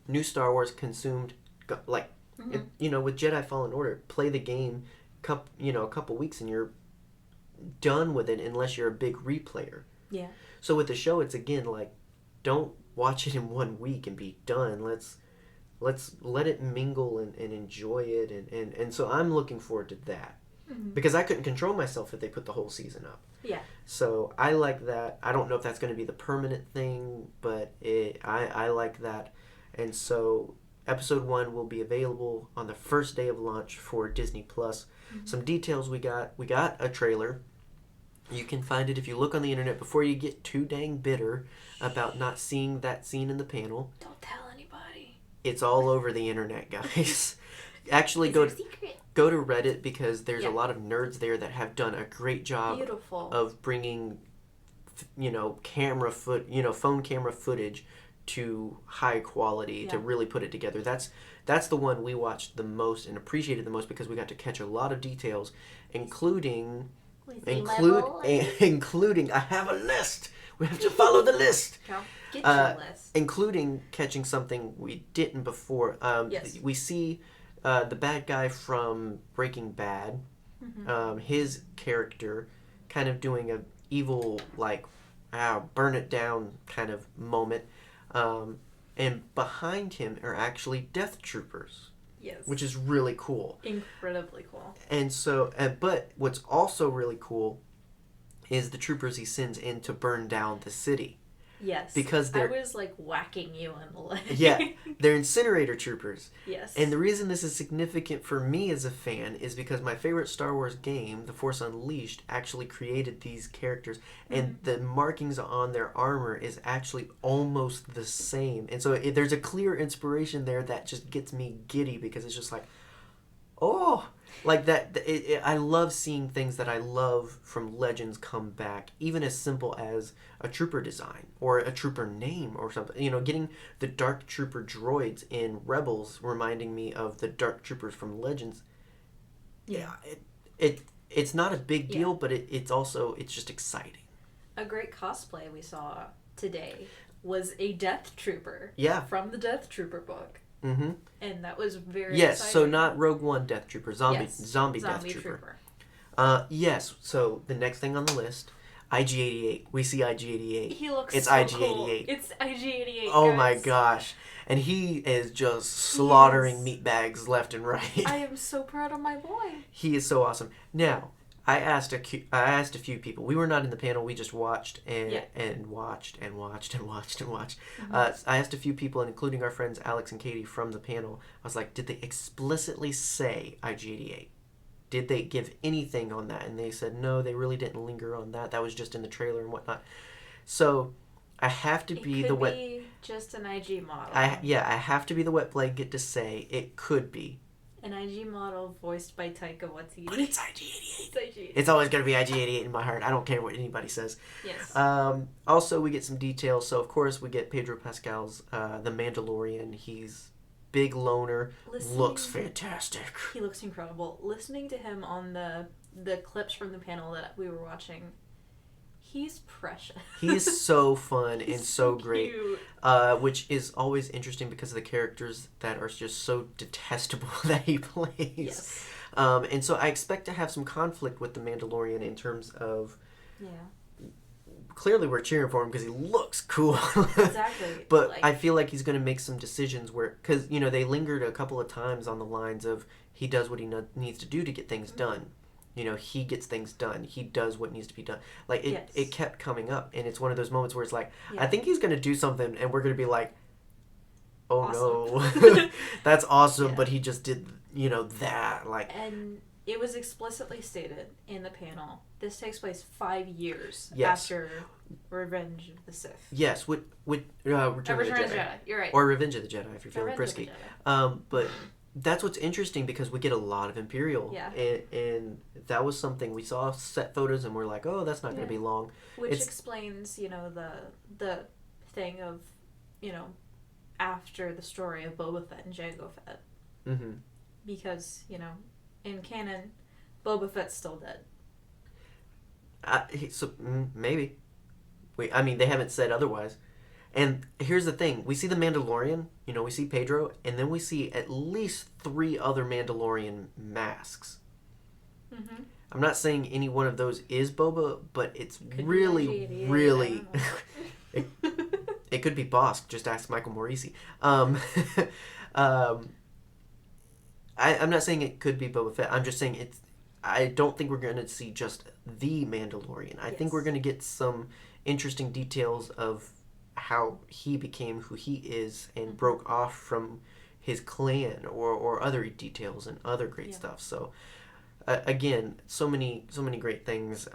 Speaker 1: new Star Wars consumed with Jedi Fallen Order, play the game, a couple weeks and you're done with it unless you're a big replayer.
Speaker 2: Yeah.
Speaker 1: So with the show, it's again don't watch it in 1 week and be done. Let's let it mingle and enjoy it, and so I'm looking forward to that because I couldn't control myself if they put the whole season up.
Speaker 2: Yeah.
Speaker 1: So I like that. I don't know if that's going to be the permanent thing, but I like that. And so episode 1 will be available on the first day of launch for Disney Plus.
Speaker 2: Mm-hmm.
Speaker 1: Some details we got a trailer. You can find it if you look on the internet before you get too dang bitter about not seeing that scene in the panel.
Speaker 2: Don't tell anybody.
Speaker 1: It's all over the internet, guys. Actually,
Speaker 2: It's
Speaker 1: go
Speaker 2: our secret.
Speaker 1: Go to Reddit because there's
Speaker 2: Yeah.
Speaker 1: a lot of nerds there that have done a great job
Speaker 2: Beautiful.
Speaker 1: of bringing, phone camera footage to high quality to really put it together. That's the one we watched the most and appreciated the most because we got to catch a lot of details, including I have a list. We have to follow the list.
Speaker 2: Get your list.
Speaker 1: Including catching something we didn't before.
Speaker 2: Yes.
Speaker 1: We see the bad guy from Breaking Bad, his character kind of doing a evil, burn it down kind of moment. And behind him are actually Death Troopers.
Speaker 2: Yes.
Speaker 1: Which is really cool.
Speaker 2: Incredibly cool.
Speaker 1: And so, but what's also really cool is the troopers he sends in to burn down the city.
Speaker 2: Yes.
Speaker 1: Because
Speaker 2: I was whacking you in the leg.
Speaker 1: Yeah, they're incinerator troopers.
Speaker 2: Yes.
Speaker 1: And the reason this is significant for me as a fan is because my favorite Star Wars game, The Force Unleashed, actually created these characters. And the markings on their armor is actually almost the same. And so there's a clear inspiration there that just gets me giddy because it's just that. I love seeing things that I love from Legends come back, even as simple as a trooper design or a trooper name or something. Getting the Dark Trooper droids in Rebels reminding me of the Dark Troopers from Legends. Yeah, it's not a big deal, but it's just exciting.
Speaker 2: A great cosplay we saw today was a Death Trooper.
Speaker 1: Yeah.
Speaker 2: From the Death Trooper book.
Speaker 1: Mm-hmm.
Speaker 2: And that was very
Speaker 1: exciting. So not Rogue One Death Trooper, zombie Death Trooper. Yes, so the next thing on the list, IG-88. We see IG-88.
Speaker 2: He looks
Speaker 1: it's
Speaker 2: so
Speaker 1: IG-88.
Speaker 2: Cool. It's IG-88,
Speaker 1: Oh
Speaker 2: guys.
Speaker 1: my gosh. And he is just slaughtering meat bags left and right.
Speaker 2: I am so proud of my boy.
Speaker 1: He is so awesome. Now, I asked a few people. We were not in the panel. We just watched and watched.
Speaker 2: Mm-hmm.
Speaker 1: I asked a few people, including our friends Alex and Katie from the panel. I was like, did they explicitly say IG-88? Did they give anything on that? And they said, no, they really didn't linger on that. That was just in the trailer and whatnot. So I have to be the wet...
Speaker 2: It could be just an IG model.
Speaker 1: I have to be the wet blanket to say it could be.
Speaker 2: An IG model voiced by Taika Waititi.
Speaker 1: But it's IG-88.
Speaker 2: It's IG-88.
Speaker 1: It's always going to be IG-88 in my heart. I don't care what anybody says.
Speaker 2: Yes.
Speaker 1: Also, we get some details. So, of course, we get Pedro Pascal's The Mandalorian. He's big loner. Looks fantastic.
Speaker 2: He looks incredible. Listening to him on the clips from the panel that we were watching, he's precious.
Speaker 1: He is so fun and so great.
Speaker 2: Cute.
Speaker 1: Which is always interesting because of the characters that are just so detestable that he plays.
Speaker 2: Yes.
Speaker 1: And so I expect to have some conflict with the Mandalorian in terms of...
Speaker 2: Yeah.
Speaker 1: Clearly we're cheering for him because he looks cool.
Speaker 2: Exactly.
Speaker 1: But I feel like he's going to make some decisions where... Because, they lingered a couple of times on the lines of he does what he needs to do to get things done. He gets things done. He does what needs to be done. It kept coming up. And it's one of those moments where it's like, I think he's going to do something and we're going to be like, oh awesome. No. That's awesome, but he just did, that.
Speaker 2: And it was explicitly stated in the panel, this takes place 5 years
Speaker 1: Yes.
Speaker 2: after Revenge of the Sith.
Speaker 1: Yes, with Return of the Jedi.
Speaker 2: You're right.
Speaker 1: Or Revenge of the Jedi if you're feeling
Speaker 2: Revenge of
Speaker 1: frisky.
Speaker 2: the Jedi.
Speaker 1: But that's what's interesting because we get a lot of Imperial.
Speaker 2: Yeah.
Speaker 1: And that was something we saw set photos and we're like, oh, that's not going to be long.
Speaker 2: Which explains, the thing of, after the story of Boba Fett and Jango Fett.
Speaker 1: Mm-hmm.
Speaker 2: Because, in canon, Boba Fett's still dead.
Speaker 1: Maybe. They haven't said otherwise. And here's the thing. We see the Mandalorian, we see Pedro, and then we see at least 3 other Mandalorian masks.
Speaker 2: Mm-hmm.
Speaker 1: I'm not saying any one of those is Boba, but it's
Speaker 2: Could
Speaker 1: really... It could be Bosk. Just ask Michael Morisi. I'm not saying it could be Boba Fett. I'm just saying I don't think we're going to see just the Mandalorian. I think we're going to get some interesting details of how he became who he is and broke off from his clan, or other details and other great stuff. So again, so many great things.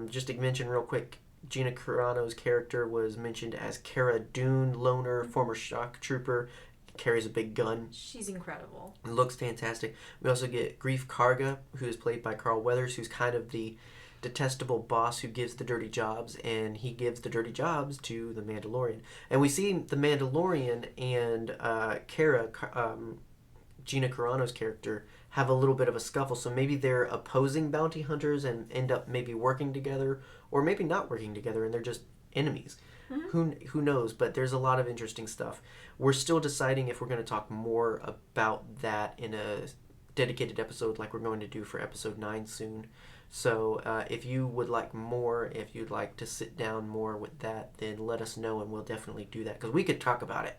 Speaker 1: Just to mention real quick, Gina Carano's character was mentioned as Cara Dune, loner, former shock trooper, carries a big gun.
Speaker 2: She's incredible.
Speaker 1: Looks fantastic. We also get Grief Karga, who is played by Carl Weathers, who's kind of the detestable boss who gives the dirty jobs, and he gives the dirty jobs to the Mandalorian. And we see the Mandalorian and Cara, Gina Carano's character, have a little bit of a scuffle. So maybe they're opposing bounty hunters and end up maybe working together, or maybe not working together, and they're just enemies. Who knows? But there's a lot of interesting stuff. We're still deciding if we're going to talk more about that in a dedicated episode like we're going to do for episode 9 soon. So if you would like more, if you'd like to sit down more with that, then let us know and we'll definitely do that. Because we could talk about it.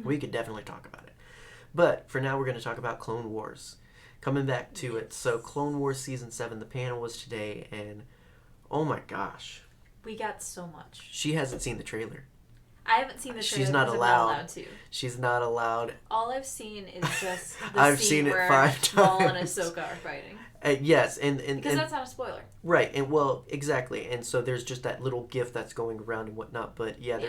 Speaker 1: We could definitely talk about it. But for now, we're going to talk about Clone Wars. Coming back to it. So Clone Wars Season 7, the panel was today, and oh my gosh.
Speaker 2: We got so much.
Speaker 1: She hasn't seen the trailer.
Speaker 2: I haven't seen the trailer.
Speaker 1: She's not allowed
Speaker 2: to.
Speaker 1: She's not allowed.
Speaker 2: All I've seen is just the
Speaker 1: I've
Speaker 2: scene
Speaker 1: seen it
Speaker 2: where
Speaker 1: 5
Speaker 2: Maul and
Speaker 1: times.
Speaker 2: Ahsoka are fighting.
Speaker 1: Yes, and
Speaker 2: Because that's not a spoiler.
Speaker 1: Right, and well, exactly, and so there's just that little gif that's going around and whatnot. But yeah.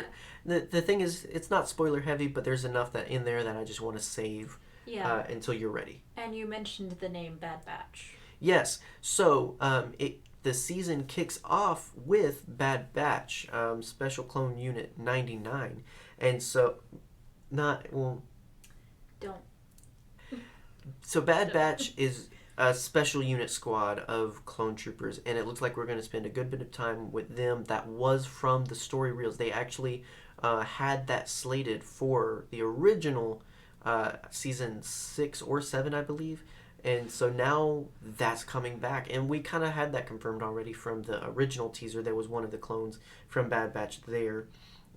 Speaker 1: The thing is, it's not spoiler heavy, but there's enough that in there that I just want to save until you're ready.
Speaker 2: And you mentioned the name Bad Batch.
Speaker 1: Yes, so the season kicks off with Bad Batch, Special Clone Unit 99, and so
Speaker 2: Don't.
Speaker 1: So Bad Batch is a special unit squad of clone troopers, and it looks like we're going to spend a good bit of time with them. That was from the story reels. They actually had that slated for the original season 6 or 7, I believe. And so now that's coming back. And we kind of had that confirmed already from the original teaser. There was one of the clones from Bad Batch there.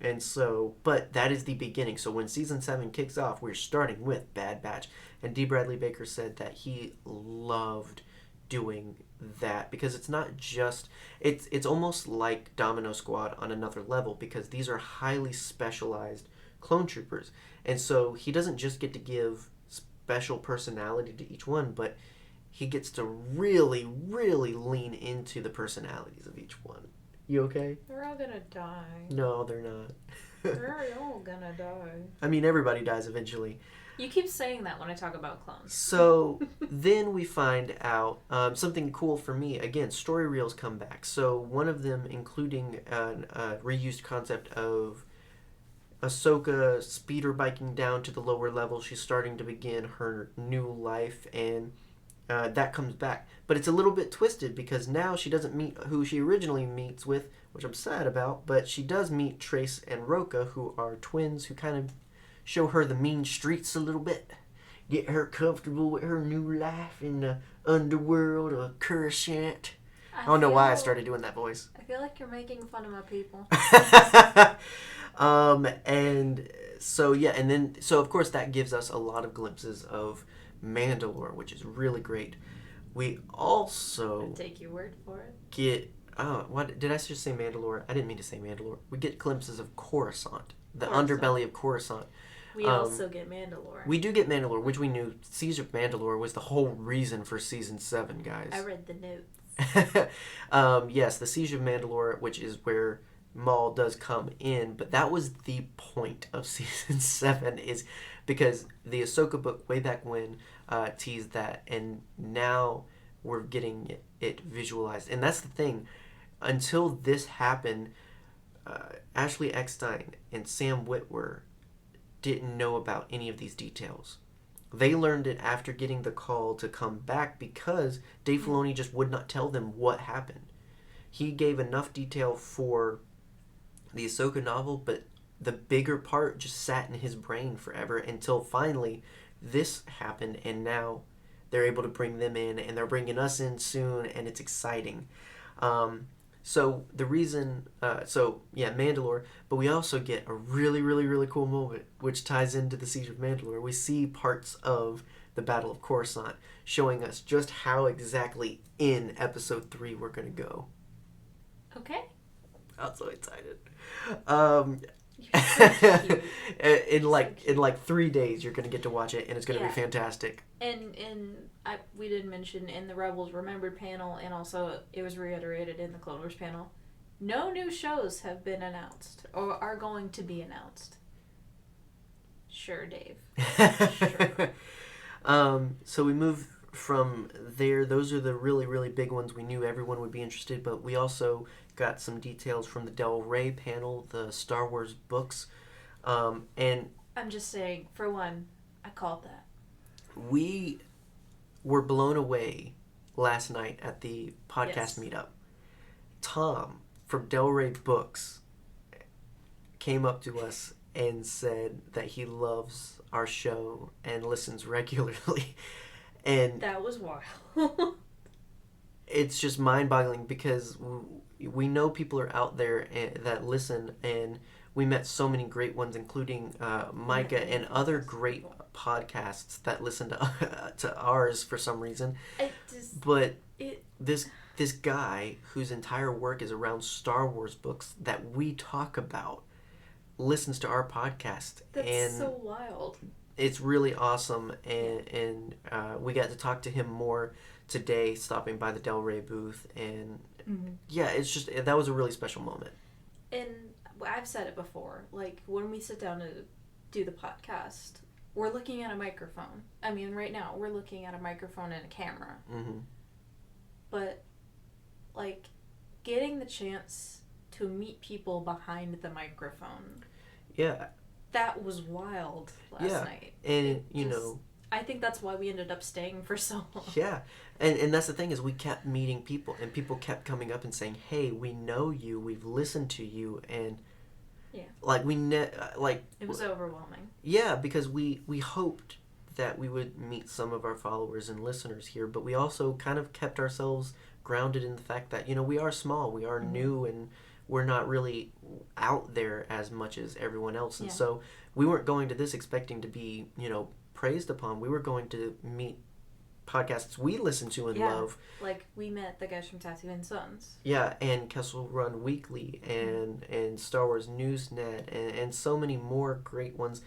Speaker 1: And so, but that is the beginning. So when season 7 kicks off, we're starting with Bad Batch. And D. Bradley Baker said that he loved doing that because it's not just, it's almost like Domino Squad on another level, because these are highly specialized clone troopers. And so he doesn't just get to give special personality to each one, but he gets to really, really lean into the personalities of each one. You okay?
Speaker 2: They're all gonna die.
Speaker 1: No, they're not.
Speaker 2: They're all gonna die.
Speaker 1: I mean, everybody dies eventually.
Speaker 2: You keep saying that when I talk about clones.
Speaker 1: So then we find out something cool for me. Again, story reels come back. So one of them including a reused concept of Ahsoka speeder biking down to the lower level. She's starting to begin her new life, and that comes back. But it's a little bit twisted because now she doesn't meet who she originally meets with, which I'm sad about, but she does meet Trace and Roka, who are twins, who kind of show her the mean streets a little bit. Get her comfortable with her new life in the underworld of Coruscant. I don't know why I started doing that voice.
Speaker 2: I feel like you're making fun of my people.
Speaker 1: And so yeah, and then so of course that gives us a lot of glimpses of Mandalore, which is really great. We also
Speaker 2: I'll take your word for it.
Speaker 1: Get what did I just say Mandalore? I didn't mean to say Mandalore. We get glimpses of Coruscant, the underbelly of Coruscant.
Speaker 2: We also get Mandalore.
Speaker 1: We do get Mandalore, which we knew Siege of Mandalore was the whole reason for season 7, guys.
Speaker 2: I read the notes.
Speaker 1: Yes, the Siege of Mandalore, which is where Maul does come in, but that was the point of season 7, is because the Ahsoka book way back when teased that, and now we're getting it visualized. And that's the thing, until this happened, Ashley Eckstein and Sam Witwer didn't know about any of these details. They learned it after getting the call to come back because Dave Filoni just would not tell them what happened. He gave enough detail for the Ahsoka novel, but the bigger part just sat in his brain forever until finally this happened, and now they're able to bring them in, and they're bringing us in soon, and it's exciting. So the reason, Mandalore, but we also get a really, really, really cool moment, which ties into the Siege of Mandalore. We see parts of the Battle of Coruscant, showing us just how exactly in episode 3 we're going to go.
Speaker 2: Okay.
Speaker 1: I'm so excited.
Speaker 2: You're so cute.
Speaker 1: In like 3 days, you're going to get to watch it, and it's going to be fantastic.
Speaker 2: And we did mention in the Rebels Remembered panel, and also it was reiterated in the Clone Wars panel, no new shows have been announced or are going to be announced. Sure, Dave. Sure.
Speaker 1: So we move from there. Those are the really, really big ones. We knew everyone would be interested, but we also got some details from the Del Rey panel, the Star Wars books. And
Speaker 2: I'm just saying, for one, I called that.
Speaker 1: We were blown away last night at the podcast meetup. Tom from Del Rey Books came up to us and said that he loves our show and listens regularly. And
Speaker 2: that was wild.
Speaker 1: It's just mind-boggling because we know people are out there that listen, and we met so many great ones, including Micah and other great podcasts that listen to ours for some reason. This guy whose entire work is around Star Wars books that we talk about listens to our podcast.
Speaker 2: That's so wild.
Speaker 1: It's really awesome, and we got to talk to him more today, stopping by the Del Rey booth, and it's just, that was a really special moment.
Speaker 2: And I've said it before, like, when we sit down to do the podcast, we're looking at a microphone. I mean, right now, we're looking at a microphone and a camera.
Speaker 1: Mm-hmm.
Speaker 2: But, like, getting the chance to meet people behind the microphone.
Speaker 1: Yeah.
Speaker 2: That was wild last night.
Speaker 1: And, you know,
Speaker 2: I think that's why we ended up staying for so long.
Speaker 1: Yeah. And that's the thing, is we kept meeting people, and people kept coming up and saying, hey, we know you, we've listened to you, and like
Speaker 2: it was overwhelming.
Speaker 1: Yeah, because we hoped that we would meet some of our followers and listeners here, but we also kind of kept ourselves grounded in the fact that, you know, we are small, we are new, and we're not really out there as much as everyone else. And so we weren't going to this expecting to be, you know, praised upon. We were going to meet podcasts we listen to and love.
Speaker 2: Like, we met the guys from Tattoo and Sons.
Speaker 1: Yeah, and Kessel Run Weekly, and Star Wars Newsnet, and so many more great ones.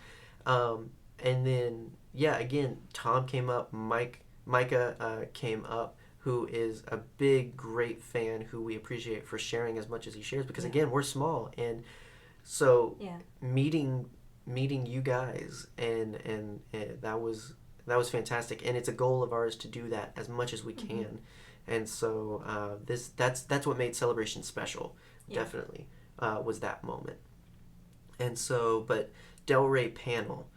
Speaker 1: And then, again, Tom came up, Micah came up, who is a big, great fan who we appreciate for sharing as much as he shares, because, again, we're small. And so meeting you guys, and that was fantastic, and it's a goal of ours to do that as much as we can. And so that's what made Celebration special. Definitely was that moment. And so, but Del Rey panel,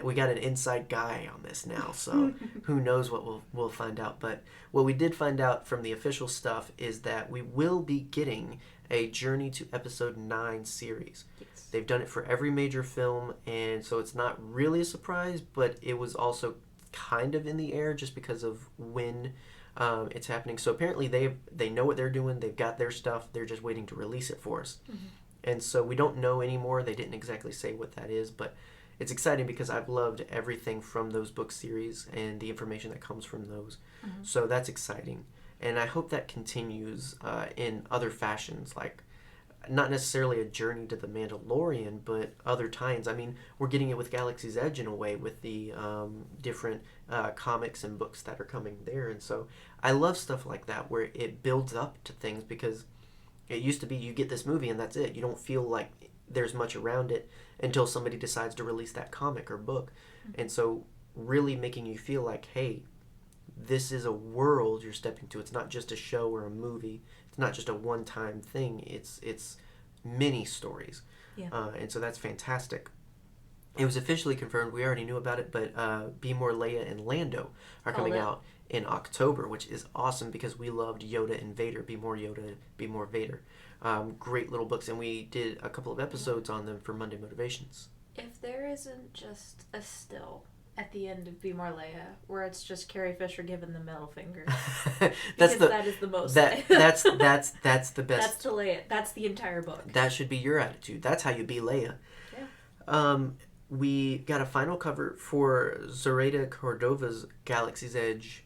Speaker 1: we got an inside guy on this now, so who knows what we'll find out. But what we did find out from the official stuff is that we will be getting a Journey to Episode 9 series. They've done it for every major film, and so it's not really a surprise, but it was also kind of in the air just because of when it's happening. So apparently they know what they're doing, they've got their stuff, they're just waiting to release it for us. And so we don't know anymore. They didn't exactly say what that is, but it's exciting because I've loved everything from those book series and the information that comes from those. So that's exciting. And I hope that continues in other fashions, like not necessarily a journey to the Mandalorian, but other tie-ins. I mean, we're getting it with Galaxy's Edge in a way, with the different comics and books that are coming there. And so I love stuff like that, where it builds up to things, because it used to be you get this movie and that's it. You don't feel like there's much around it until somebody decides to release that comic or book. And so really making you feel like, hey, this is a world you're stepping to. It's not just a show or a movie. It's not just a one-time thing. It's many stories. And so that's fantastic. It was officially confirmed. We already knew about it, but Be More Leia and Lando are coming out in October, which is awesome because we loved Yoda and Vader. Be More Yoda, Be More Vader. Great little books, and we did a couple of episodes on them for Monday Motivations.
Speaker 2: If there isn't just a still at the end of Be More Leia, where it's just Carrie Fisher giving the middle finger, that is the most.
Speaker 1: That's the best.
Speaker 2: That's Leia. That's the entire book.
Speaker 1: That should be your attitude. That's how you be Leia.
Speaker 2: Yeah.
Speaker 1: we got a final cover for Zoraida Cordova's Galaxy's Edge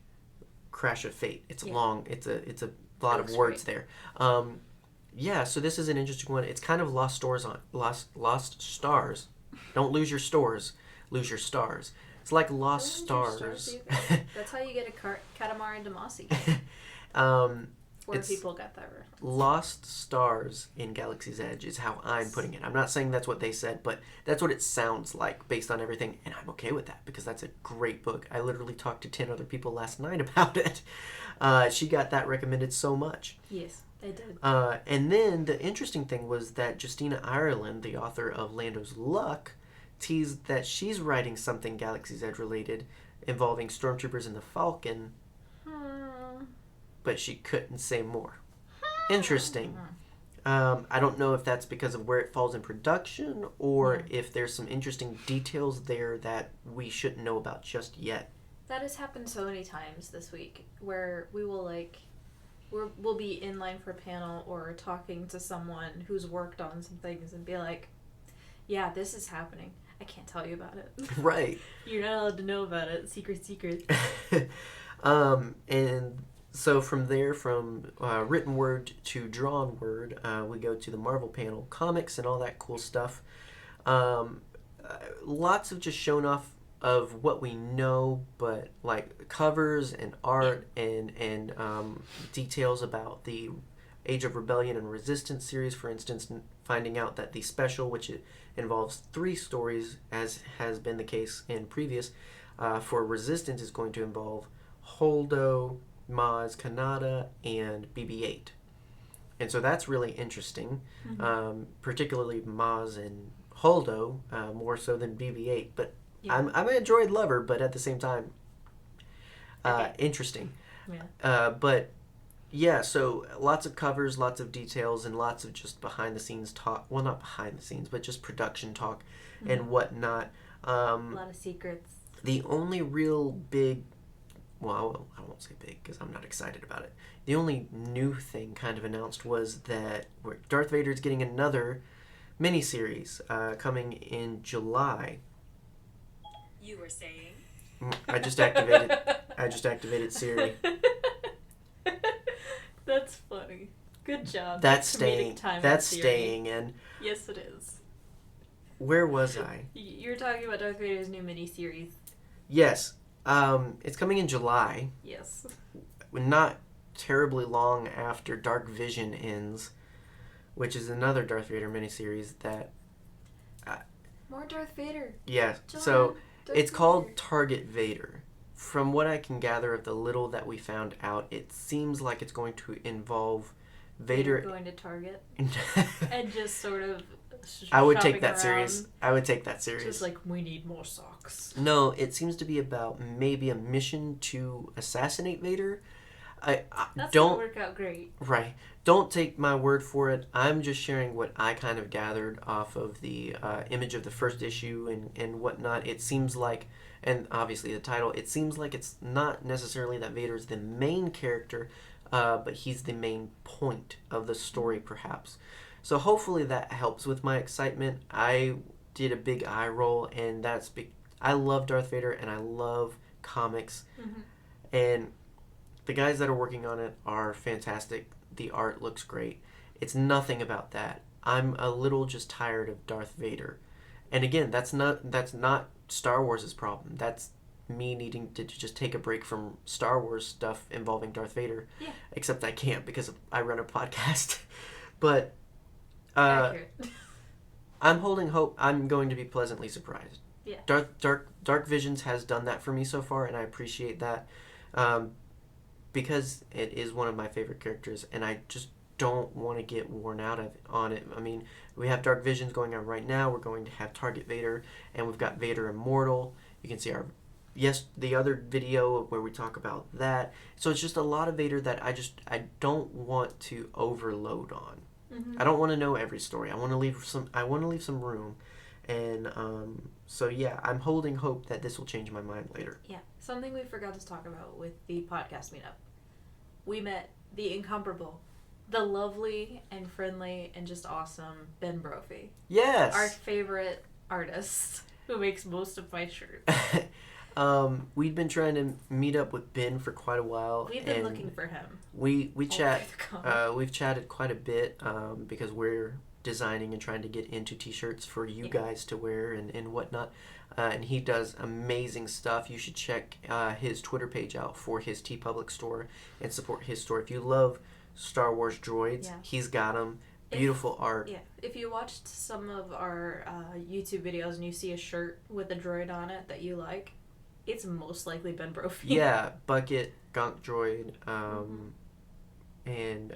Speaker 1: Crash of Fate. It's long. It's a lot of words there. Yeah, so this is an interesting one. It's kind of lost stars. Don't lose your stores, lose your stars. It's like lost stars.
Speaker 2: That's how you get a Katamari Damacy. Where people got that reference.
Speaker 1: Lost stars in Galaxy's Edge is how I'm putting it. I'm not saying that's what they said, but that's what it sounds like based on everything, and I'm okay with that because that's a great book. I literally talked to 10 other people last night about it. She got that recommended so much.
Speaker 2: Yes, they did.
Speaker 1: And then the interesting thing was that Justina Ireland, the author of Lando's Luck, teased that she's writing something Galaxy's Edge related involving stormtroopers and the Falcon, but she couldn't say more. Interesting. I don't know if that's because of where it falls in production or if there's some interesting details there that we shouldn't know about just yet.
Speaker 2: That has happened so many times this week where we will we'll be in line for a panel or talking to someone who's worked on some things and be like, yeah, this is happening. I can't tell you about it.
Speaker 1: Right.
Speaker 2: You're not allowed to know about it. Secret.
Speaker 1: And so from there, from written word to drawn word, we go to the Marvel panel, comics and all that cool stuff. Lots of just showing off of what we know, but like covers and art and details about the Age of Rebellion and Resistance series. For instance, finding out that the special, which it involves 3 stories, as has been the case in previous, for Resistance is going to involve Holdo, Maz Kanata, and BB-8. And so that's really interesting, particularly Maz and Holdo, more so than BB-8. But I'm a droid lover, but at the same time, interesting. Yeah. But yeah, so lots of covers, lots of details, and lots of just behind-the-scenes talk. Well, not behind the scenes, but just production talk and whatnot.
Speaker 2: A lot of secrets.
Speaker 1: The only real big... Well, I won't say big because I'm not excited about it. The only new thing kind of announced was that Darth Vader's getting another miniseries coming in July.
Speaker 3: You were saying?
Speaker 1: I just activated Siri.
Speaker 2: That's funny. Good job.
Speaker 1: That's staying. That's staying. And
Speaker 2: yes, it is.
Speaker 1: Where was I?
Speaker 2: You're talking about Darth Vader's new miniseries.
Speaker 1: Yes. It's coming in July.
Speaker 2: Yes.
Speaker 1: Not terribly long after Dark Vision ends, which is another Darth Vader miniseries that...
Speaker 2: More Darth Vader.
Speaker 1: Yeah,
Speaker 2: John,
Speaker 1: so
Speaker 2: Darth
Speaker 1: it's
Speaker 2: Vader.
Speaker 1: called Target Vader. From what I can gather of the little that we found out, it seems like it's going to involve Vader
Speaker 2: going to Target and just sort of
Speaker 1: I would take that
Speaker 2: around.
Speaker 1: serious. I would take that serious.
Speaker 2: Just like, we need more socks.
Speaker 1: No, it seems to be about maybe a mission to assassinate Vader. I
Speaker 2: That's
Speaker 1: don't
Speaker 2: gonna work out great.
Speaker 1: Right. Don't take my word for it. I'm just sharing what I kind of gathered off of the image of the first issue and whatnot. It seems like, and obviously the title, it seems like it's not necessarily that Vader's the main character, but he's the main point of the story, perhaps. So hopefully that helps with my excitement. I did a big eye roll, and that's I love Darth Vader, and I love comics.
Speaker 2: Mm-hmm.
Speaker 1: And the guys that are working on it are fantastic. The art looks great. It's nothing about that. I'm a little just tired of Darth Vader. And again, that's not Star Wars' problem. That's me needing to just take a break from Star Wars stuff involving Darth Vader.
Speaker 2: Yeah.
Speaker 1: Except I can't because I run a podcast. But
Speaker 2: Accurate.
Speaker 1: I'm holding hope. I'm going to be pleasantly surprised.
Speaker 2: Yeah.
Speaker 1: Dark Visions has done that for me so far, and I appreciate that. Because it is one of my favorite characters, and I just don't want to get worn out on it. I mean, we have Dark Visions going on right now. We're going to have Target Vader, and we've got Vader Immortal. You can see the other video where we talk about that. So it's just a lot of Vader that I don't want to overload on.
Speaker 2: Mm-hmm.
Speaker 1: I don't want to know every story. I want to leave some room. And so yeah, I'm holding hope that this will change my mind later.
Speaker 2: Yeah. Something we forgot to talk about with the podcast meetup. We met the incomparable, the lovely and friendly and just awesome Ben Brophy.
Speaker 1: Yes.
Speaker 2: Our favorite artist. who makes most of my shirts.
Speaker 1: We'd been trying to meet up with Ben for quite a while.
Speaker 2: We've been looking for him.
Speaker 1: We chat.
Speaker 2: over the con.
Speaker 1: We've chatted quite a bit because we're designing and trying to get into t-shirts for you guys to wear and whatnot. And he does amazing stuff. You should check his Twitter page out for his TeePublic store and support his store. If you love Star Wars droids, he's got them. Beautiful art.
Speaker 2: Yeah. If you watched some of our YouTube videos and you see a shirt with a droid on it that you like, it's most likely Ben Brophy.
Speaker 1: Yeah, Bucket, Gonk Droid, and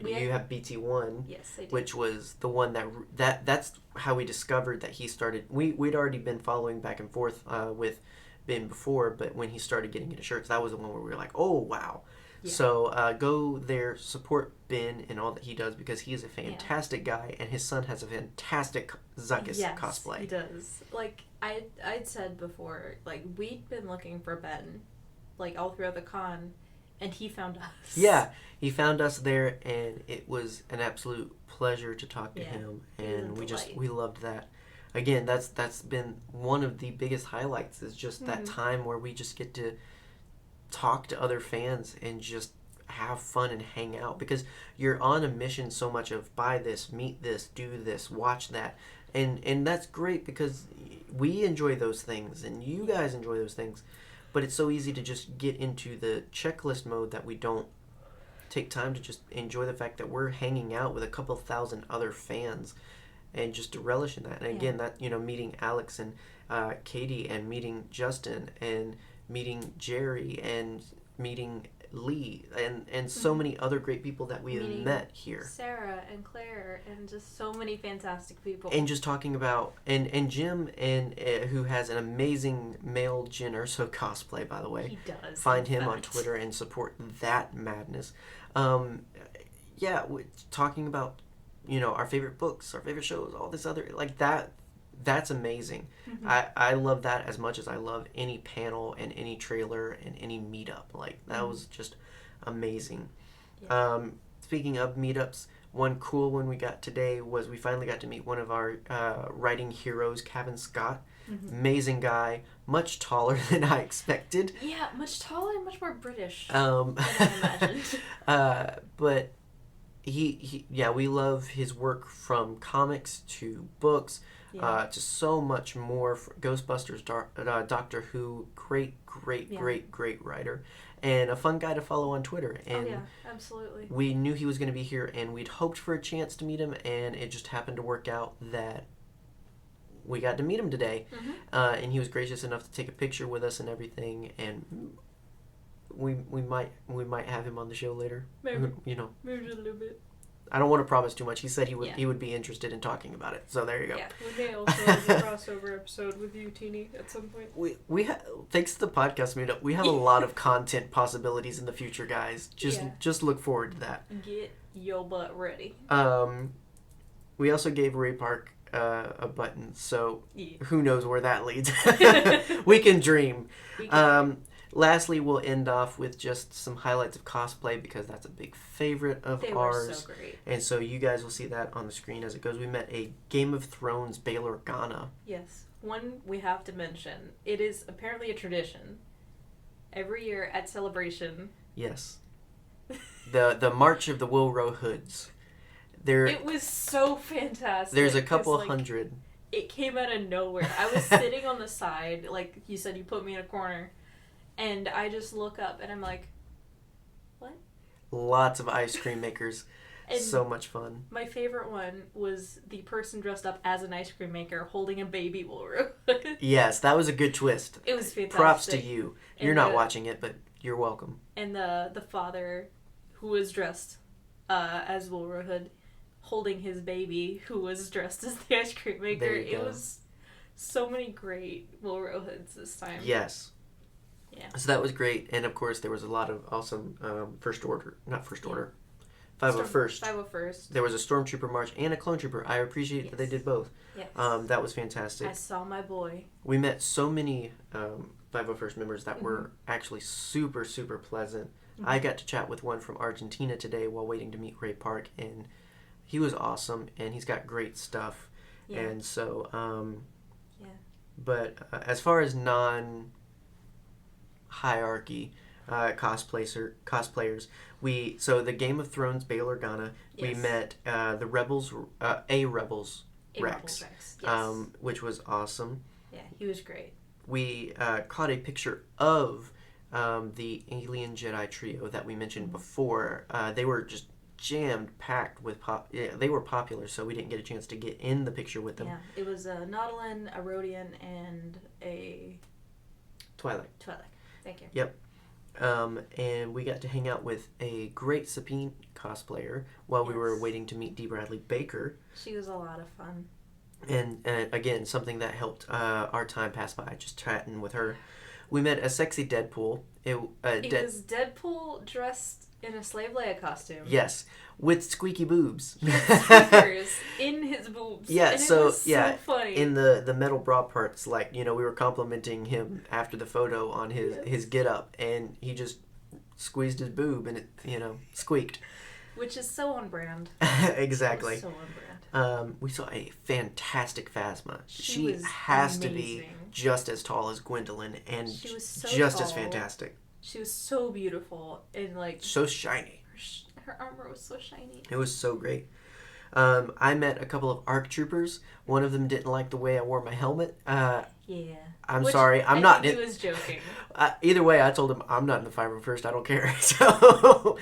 Speaker 1: you have BT1,
Speaker 2: yes, I do.
Speaker 1: which was the one that's how we discovered that he started. We'd already been following back and forth with Ben before, but when he started getting into shirts, that was the one where we were like, oh wow. Yeah. So go there, support Ben and all that he does because he is a fantastic guy, and his son has a fantastic Zuckuss cosplay.
Speaker 2: He does. Like I'd said before, like we'd been looking for Ben, like all throughout the con, and he found us.
Speaker 1: Yeah, he found us there, and it was an absolute pleasure to talk to him, and we loved that. Again, that's been one of the biggest highlights is just that time where we just get to talk to other fans and just have fun and hang out because you're on a mission so much of buy this, meet this, do this, watch that, and that's great because we enjoy those things and you guys enjoy those things, but it's so easy to just get into the checklist mode that we don't take time to just enjoy the fact that we're hanging out with a couple thousand other fans and just to relish in that. And again, that meeting Alex and Katie and meeting Justin and meeting Jerry and meeting Lee and so many other great people that we have met here.
Speaker 2: Sarah and Claire and just so many fantastic people.
Speaker 1: And just talking about and Jim and who has an amazing male Jyn Erso cosplay, by the way.
Speaker 2: He does.
Speaker 1: Find him on Twitter and support that madness. Talking about our favorite books, our favorite shows, all this other like that. That's amazing. I love that as much as I love any panel and any trailer and any meetup. Like, that was just amazing. Yeah. Speaking of meetups, one cool one we got today was we finally got to meet one of our writing heroes, Kevin Scott. Amazing guy, much taller than I expected.
Speaker 2: Yeah, much taller and much more British than I imagined.
Speaker 1: But we love his work from comics to books. To so much more. Ghostbusters, Doctor Who, great writer, and a fun guy to follow on Twitter. And
Speaker 2: absolutely.
Speaker 1: We knew he was going to be here, and we'd hoped for a chance to meet him, and it just happened to work out that we got to meet him today. And he was gracious enough to take a picture with us and everything, and we might have him on the show later.
Speaker 2: Maybe just a little bit.
Speaker 1: I don't want to promise too much. He said he would be interested in talking about it. So there you go.
Speaker 2: Yeah, we may also have a crossover episode with you, Teeny, at some point.
Speaker 1: We thanks to the podcast meetup, we have a lot of content possibilities in the future, guys. Just look forward to that.
Speaker 2: Get your butt ready.
Speaker 1: We also gave Ray Park a button, so who knows where that leads. We can dream. Lastly, we'll end off with just some highlights of cosplay because that's a big favorite of ours.
Speaker 2: They were so great.
Speaker 1: And so you guys will see that on the screen as it goes. We met a Game of Thrones Bail Organa.
Speaker 2: Yes. One we have to mention. It is apparently a tradition. Every year at Celebration.
Speaker 1: Yes. The March of the Wilro Hoods.
Speaker 2: It was so fantastic.
Speaker 1: There's a couple hundred.
Speaker 2: It came out of nowhere. I was sitting on the side, like you said, you put me in a corner. And I just look up and I'm like, what?
Speaker 1: Lots of ice cream makers.
Speaker 2: And
Speaker 1: so much fun.
Speaker 2: My favorite one was the person dressed up as an ice cream maker holding a baby Wilro.
Speaker 1: Yes, that was a good twist.
Speaker 2: It was fantastic.
Speaker 1: Props to you. You're not watching it, but you're welcome.
Speaker 2: And the father who was dressed as Wilro Hood holding his baby who was dressed as the ice cream maker. It was so many great Wilro Hoods this time.
Speaker 1: Yes.
Speaker 2: Yeah.
Speaker 1: So that was great, and of course there was a lot of awesome First Order, 501st.
Speaker 2: 501st.
Speaker 1: There was a Stormtrooper march and a Clone Trooper. I appreciate that they did both.
Speaker 2: Yes.
Speaker 1: That was fantastic.
Speaker 2: I saw my boy.
Speaker 1: We met so many 501st members that were actually super, super pleasant. I got to chat with one from Argentina today while waiting to meet Ray Park, and he was awesome, and he's got great stuff. Yeah. And so, But as far as non-hierarchy cosplayers, so the Game of Thrones Bail Organa, we
Speaker 2: Yes.
Speaker 1: met the Rebels, a Rebels Rex,
Speaker 2: Yes.
Speaker 1: which was awesome.
Speaker 2: Yeah, he was great.
Speaker 1: We caught a picture of the Alien Jedi trio that we mentioned before. They were just jammed packed with they were popular, so we didn't get a chance to get in the picture with them.
Speaker 2: Yeah, it was a Nautilin, a Rhodian, and a
Speaker 1: Twilight.
Speaker 2: Thank you.
Speaker 1: Yep. And we got to hang out with a great Sabine cosplayer while we were
Speaker 2: Yes.
Speaker 1: waiting to meet D. Bradley Baker.
Speaker 2: She was a lot of fun.
Speaker 1: And again, something that helped our time pass by, just chatting with her. We met a sexy Deadpool.
Speaker 2: It was Deadpool dressed in a slave Leia costume.
Speaker 1: Yes, with squeaky boobs.
Speaker 2: He had squeakers in his boobs.
Speaker 1: Yeah,
Speaker 2: and
Speaker 1: so
Speaker 2: it was
Speaker 1: yeah,
Speaker 2: so funny.
Speaker 1: in the metal bra parts, like, we were complimenting him after the photo on his get up, and he just squeezed his boob and it squeaked.
Speaker 2: Which is so on brand.
Speaker 1: Exactly.
Speaker 2: So on brand.
Speaker 1: We saw a fantastic Phasma. She
Speaker 2: was
Speaker 1: has to
Speaker 2: amazing.
Speaker 1: be just as tall as Gwendolyn and
Speaker 2: She was so
Speaker 1: just as
Speaker 2: tall.
Speaker 1: fantastic.
Speaker 2: She was so beautiful and like
Speaker 1: So shiny.
Speaker 2: her armor was so shiny.
Speaker 1: It was so great. I met a couple of ARC troopers. One of them didn't like the way I wore my helmet.
Speaker 2: Yeah.
Speaker 1: I'm
Speaker 2: Which
Speaker 1: sorry.
Speaker 2: I
Speaker 1: not.
Speaker 2: think he was joking.
Speaker 1: Either way, I told him I'm not in the 501st. I don't care. So,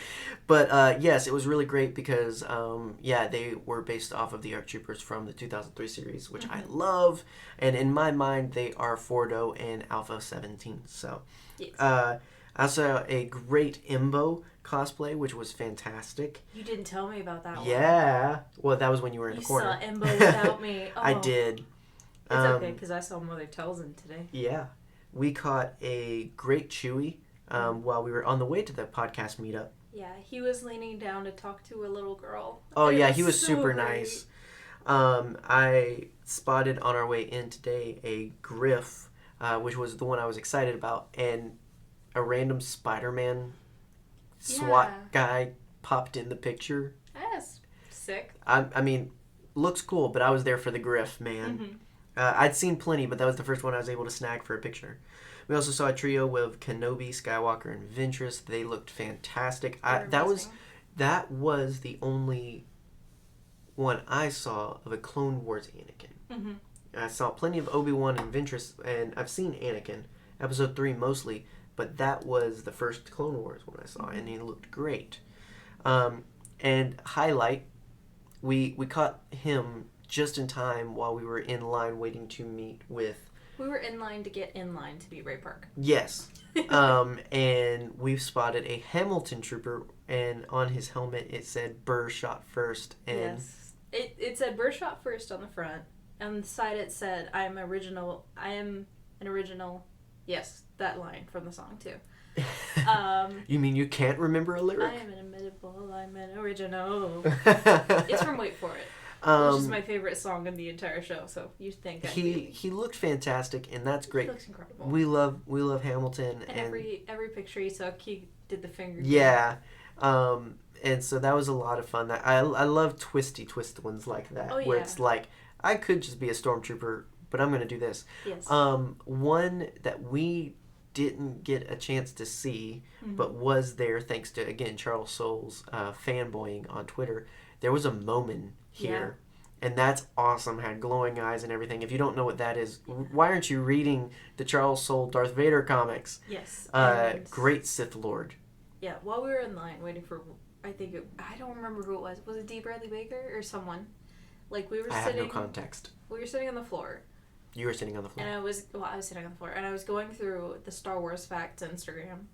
Speaker 1: but yes, it was really great because they were based off of the ARC troopers from the 2003 series, which I love. And in my mind, they are Fordo and Alpha 17. So,
Speaker 2: Yes.
Speaker 1: I saw a great Imbo cosplay, which was fantastic.
Speaker 2: You didn't tell me about that one.
Speaker 1: Yeah. Well, that was when you were in
Speaker 2: You
Speaker 1: the corner.
Speaker 2: saw Embo without me. Oh.
Speaker 1: I did.
Speaker 2: It's okay, because I saw Mother Telson today.
Speaker 1: Yeah. We caught a great Chewie while we were on the way to the podcast meetup.
Speaker 2: Yeah, he was leaning down to talk to a little girl.
Speaker 1: Oh,
Speaker 2: It
Speaker 1: yeah, he was
Speaker 2: so
Speaker 1: super
Speaker 2: great.
Speaker 1: nice. I spotted on our way in today a Griff, which was the one I was excited about, and a random Spider-Man SWAT guy popped in the picture.
Speaker 2: That's sick.
Speaker 1: I mean, looks cool, but I was there for the Griff, man.
Speaker 2: Mm-hmm.
Speaker 1: I'd seen plenty, but that was the first one I was able to snag for a picture. We also saw a trio with Kenobi, Skywalker, and Ventress. They looked fantastic. That was the only one I saw of a Clone Wars Anakin.
Speaker 2: Mm-hmm.
Speaker 1: I saw plenty of Obi-Wan and Ventress, and I've seen Anakin, Episode 3 mostly, but that was the first Clone Wars one I saw, and he looked great. And highlight, we caught him just in time while we were in line waiting to meet with...
Speaker 2: We were in line to get in line to be Ray Park.
Speaker 1: Yes. And we've spotted a Hamilton trooper, and on his helmet it said Burr shot first. And
Speaker 2: yes. It said Burr shot first on the front. On the side it said, I am an original. Yes, that line from the song too.
Speaker 1: You mean you can't remember a lyric?
Speaker 2: I am inimitable, I'm an original. It's from Wait For It. Which is my favorite song in the entire show, so you think
Speaker 1: he looked fantastic, and that's great.
Speaker 2: He looks incredible.
Speaker 1: We love Hamilton,
Speaker 2: and every picture he took, he did the finger.
Speaker 1: Yeah, and so that was a lot of fun. I love twist ones like that, where it's like I could just be a stormtrooper, but I'm gonna do this.
Speaker 2: Yes.
Speaker 1: One that we didn't get a chance to see, but was there thanks to again Charles Soule's fanboying on Twitter. There was a Momin here. And that's awesome. Had glowing eyes and everything. If you don't know what that is, why aren't you reading the Charles Soule Darth Vader comics?
Speaker 2: Yes.
Speaker 1: Great Sith Lord.
Speaker 2: Yeah, while we were in line waiting for, I don't remember who it was. Was it D. Bradley Baker or someone? Like we were
Speaker 1: I
Speaker 2: sitting.
Speaker 1: have no context.
Speaker 2: We were sitting on the floor.
Speaker 1: You were sitting on the floor.
Speaker 2: And I was sitting on the floor, and I was going through the Star Wars Facts Instagram.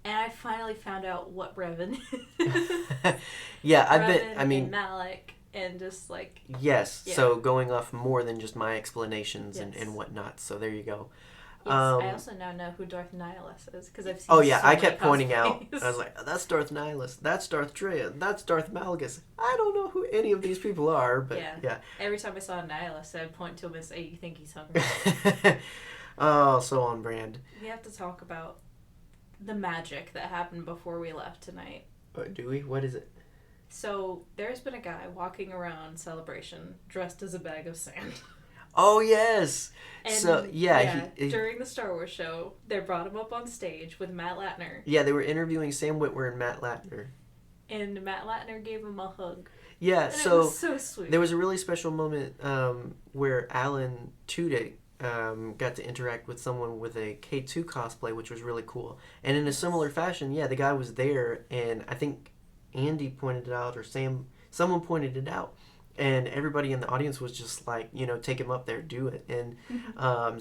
Speaker 2: And I finally found out what Revan is.
Speaker 1: Yeah,
Speaker 2: Revan
Speaker 1: and
Speaker 2: Malik. And just like...
Speaker 1: Yes,
Speaker 2: yeah.
Speaker 1: So going off more than just my explanations
Speaker 2: Yes.
Speaker 1: and whatnot. So there you go.
Speaker 2: Yes, I also now know who Darth Nihilus is, because I've seen
Speaker 1: I
Speaker 2: many
Speaker 1: kept pointing out.
Speaker 2: cosplays.
Speaker 1: I was like, that's Darth Nihilus. That's Darth Traya. That's Darth Malgus. I don't know who any of these people are, but yeah.
Speaker 2: Every time I saw Nihilus, I'd point to him and say, you think he's hungry?
Speaker 1: Oh, so on brand.
Speaker 2: We have to talk about the magic that happened before we left tonight.
Speaker 1: Do we? What is it?
Speaker 2: So, there's been a guy walking around Celebration dressed as a bag of sand.
Speaker 1: Oh, yes.
Speaker 2: And
Speaker 1: So, he,
Speaker 2: during the Star Wars show, they brought him up on stage with Matt Latner.
Speaker 1: yeah, they were interviewing Sam Witwer and Matt Latner.
Speaker 2: And Matt Latner gave him a hug.
Speaker 1: Yeah,
Speaker 2: And
Speaker 1: so
Speaker 2: it was so sweet.
Speaker 1: there was a really special moment where Alan Tudyk got to interact with someone with a K2 cosplay, which was really cool. And in a similar fashion, yeah, the guy was there, and I think Andy pointed it out, or someone pointed it out. And everybody in the audience was just like, take him up there, do it. And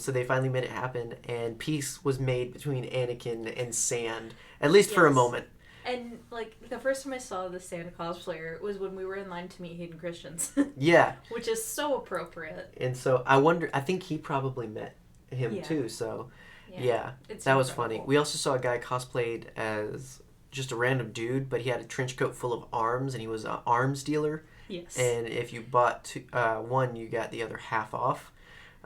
Speaker 1: so they finally made it happen, and peace was made between Anakin and Sand, at least for a moment.
Speaker 2: And, like, the first time I saw the Sand cosplayer was when we were in line to meet Hayden Christensen.
Speaker 1: Yeah.
Speaker 2: Which is so appropriate.
Speaker 1: And so I think he probably met him too, so yeah that was funny. We also saw a guy cosplayed as just a random dude, but he had a trench coat full of arms, and he was an arms dealer.
Speaker 2: Yes.
Speaker 1: And if you bought one, you got the other half off.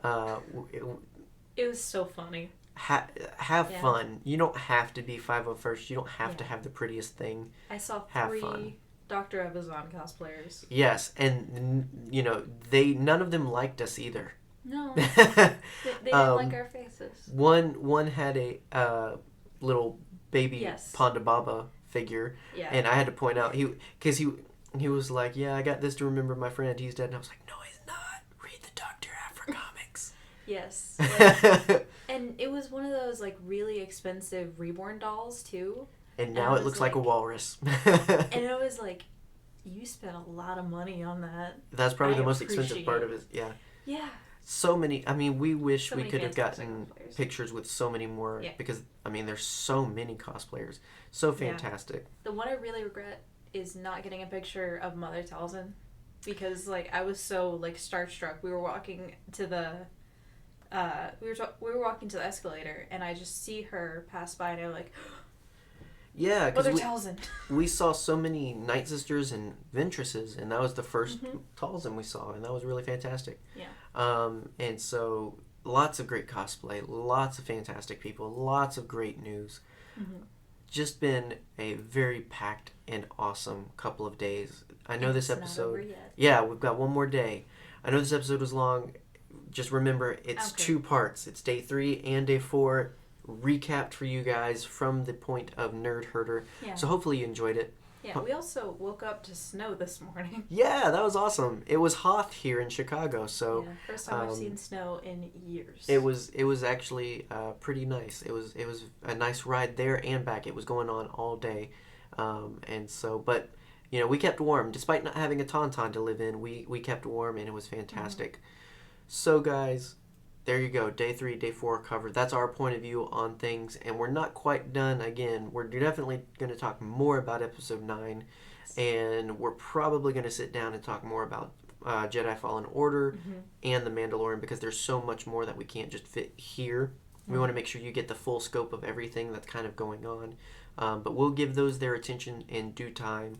Speaker 2: It was so funny.
Speaker 1: Have fun. You don't have to be 501st. You don't have to have the prettiest thing.
Speaker 2: I saw
Speaker 1: have
Speaker 2: 3
Speaker 1: fun.
Speaker 2: Dr. Evazan cosplayers.
Speaker 1: Yes, and none of them liked us either.
Speaker 2: No. They didn't like our faces.
Speaker 1: One had a little baby Ponda Baba figure, and I had to point out he was like, yeah, I got this to remember my friend. He's dead. And I was like, no, he's not. Read the Dr. Aphra comics.
Speaker 2: Yes. And it was one of those, like, really expensive Reborn dolls, too.
Speaker 1: And now it looks like a walrus.
Speaker 2: And it was like, you spent a lot of money on that.
Speaker 1: That's probably the most expensive part of it. Yeah.
Speaker 2: Yeah.
Speaker 1: So many. I mean, we wish we could have
Speaker 2: fancy
Speaker 1: gotten pictures with so many more. Yeah. Because, I mean, there's so many cosplayers. So fantastic.
Speaker 2: Yeah. The one I really regret is not getting a picture of Mother Talzin, because, like, I was so, like, starstruck. We were walking to the we were walking to the escalator, and I just see her pass by, and I'm like,
Speaker 1: yeah, because
Speaker 2: Mother Talzin.
Speaker 1: We saw so many Night Sisters and Ventresses, and that was the first Talzin we saw, and that was really fantastic.
Speaker 2: Yeah.
Speaker 1: And so lots of great cosplay, lots of fantastic people, lots of great news. Mm-hmm. Just been a very packed and awesome couple of days. I know this episode.
Speaker 2: Not over yet.
Speaker 1: Yeah, we've got one more day. I know this episode was long. Just remember, it's 2 parts. It's day 3 and day 4, recapped for you guys from the point of Nerdherder. Yeah. So hopefully you enjoyed it.
Speaker 2: Yeah, we also woke up to snow this morning.
Speaker 1: Yeah, that was awesome. It was hot here in Chicago, so
Speaker 2: first time I've seen snow in years.
Speaker 1: It was actually pretty nice. It was a nice ride there and back. It was going on all day, and so but we kept warm despite not having a tauntaun to live in. We kept warm, and it was fantastic. Mm-hmm. So guys, there you go. Day 3, day 4 covered. That's our point of view on things, and we're not quite done. Again, we're definitely going to talk more about episode 9, and we're probably going to sit down and talk more about Jedi Fallen Order and the Mandalorian, because there's so much more that we can't just fit here. We want to make sure you get the full scope of everything that's kind of going on, but we'll give those their attention in due time.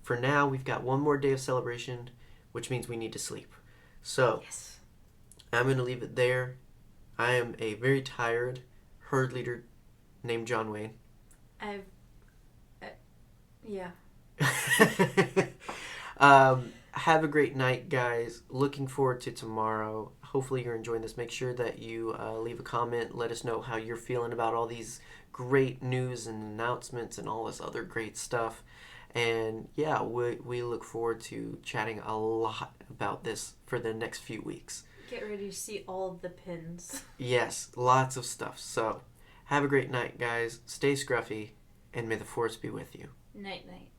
Speaker 1: For now, we've got one more day of celebration, which means we need to sleep. So I'm going to leave it there. I am a very tired herd leader named John Wayne.
Speaker 2: Yeah.
Speaker 1: Have a great night, guys. Looking forward to tomorrow. Hopefully you're enjoying this. Make sure that you leave a comment. Let us know how you're feeling about all these great news and announcements and all this other great stuff. And yeah, we look forward to chatting a lot about this for the next few weeks.
Speaker 2: Get ready to see all of the pins.
Speaker 1: Yes, lots of stuff. So, have a great night, guys. Stay scruffy, and may the Force be with you.
Speaker 2: Night, night.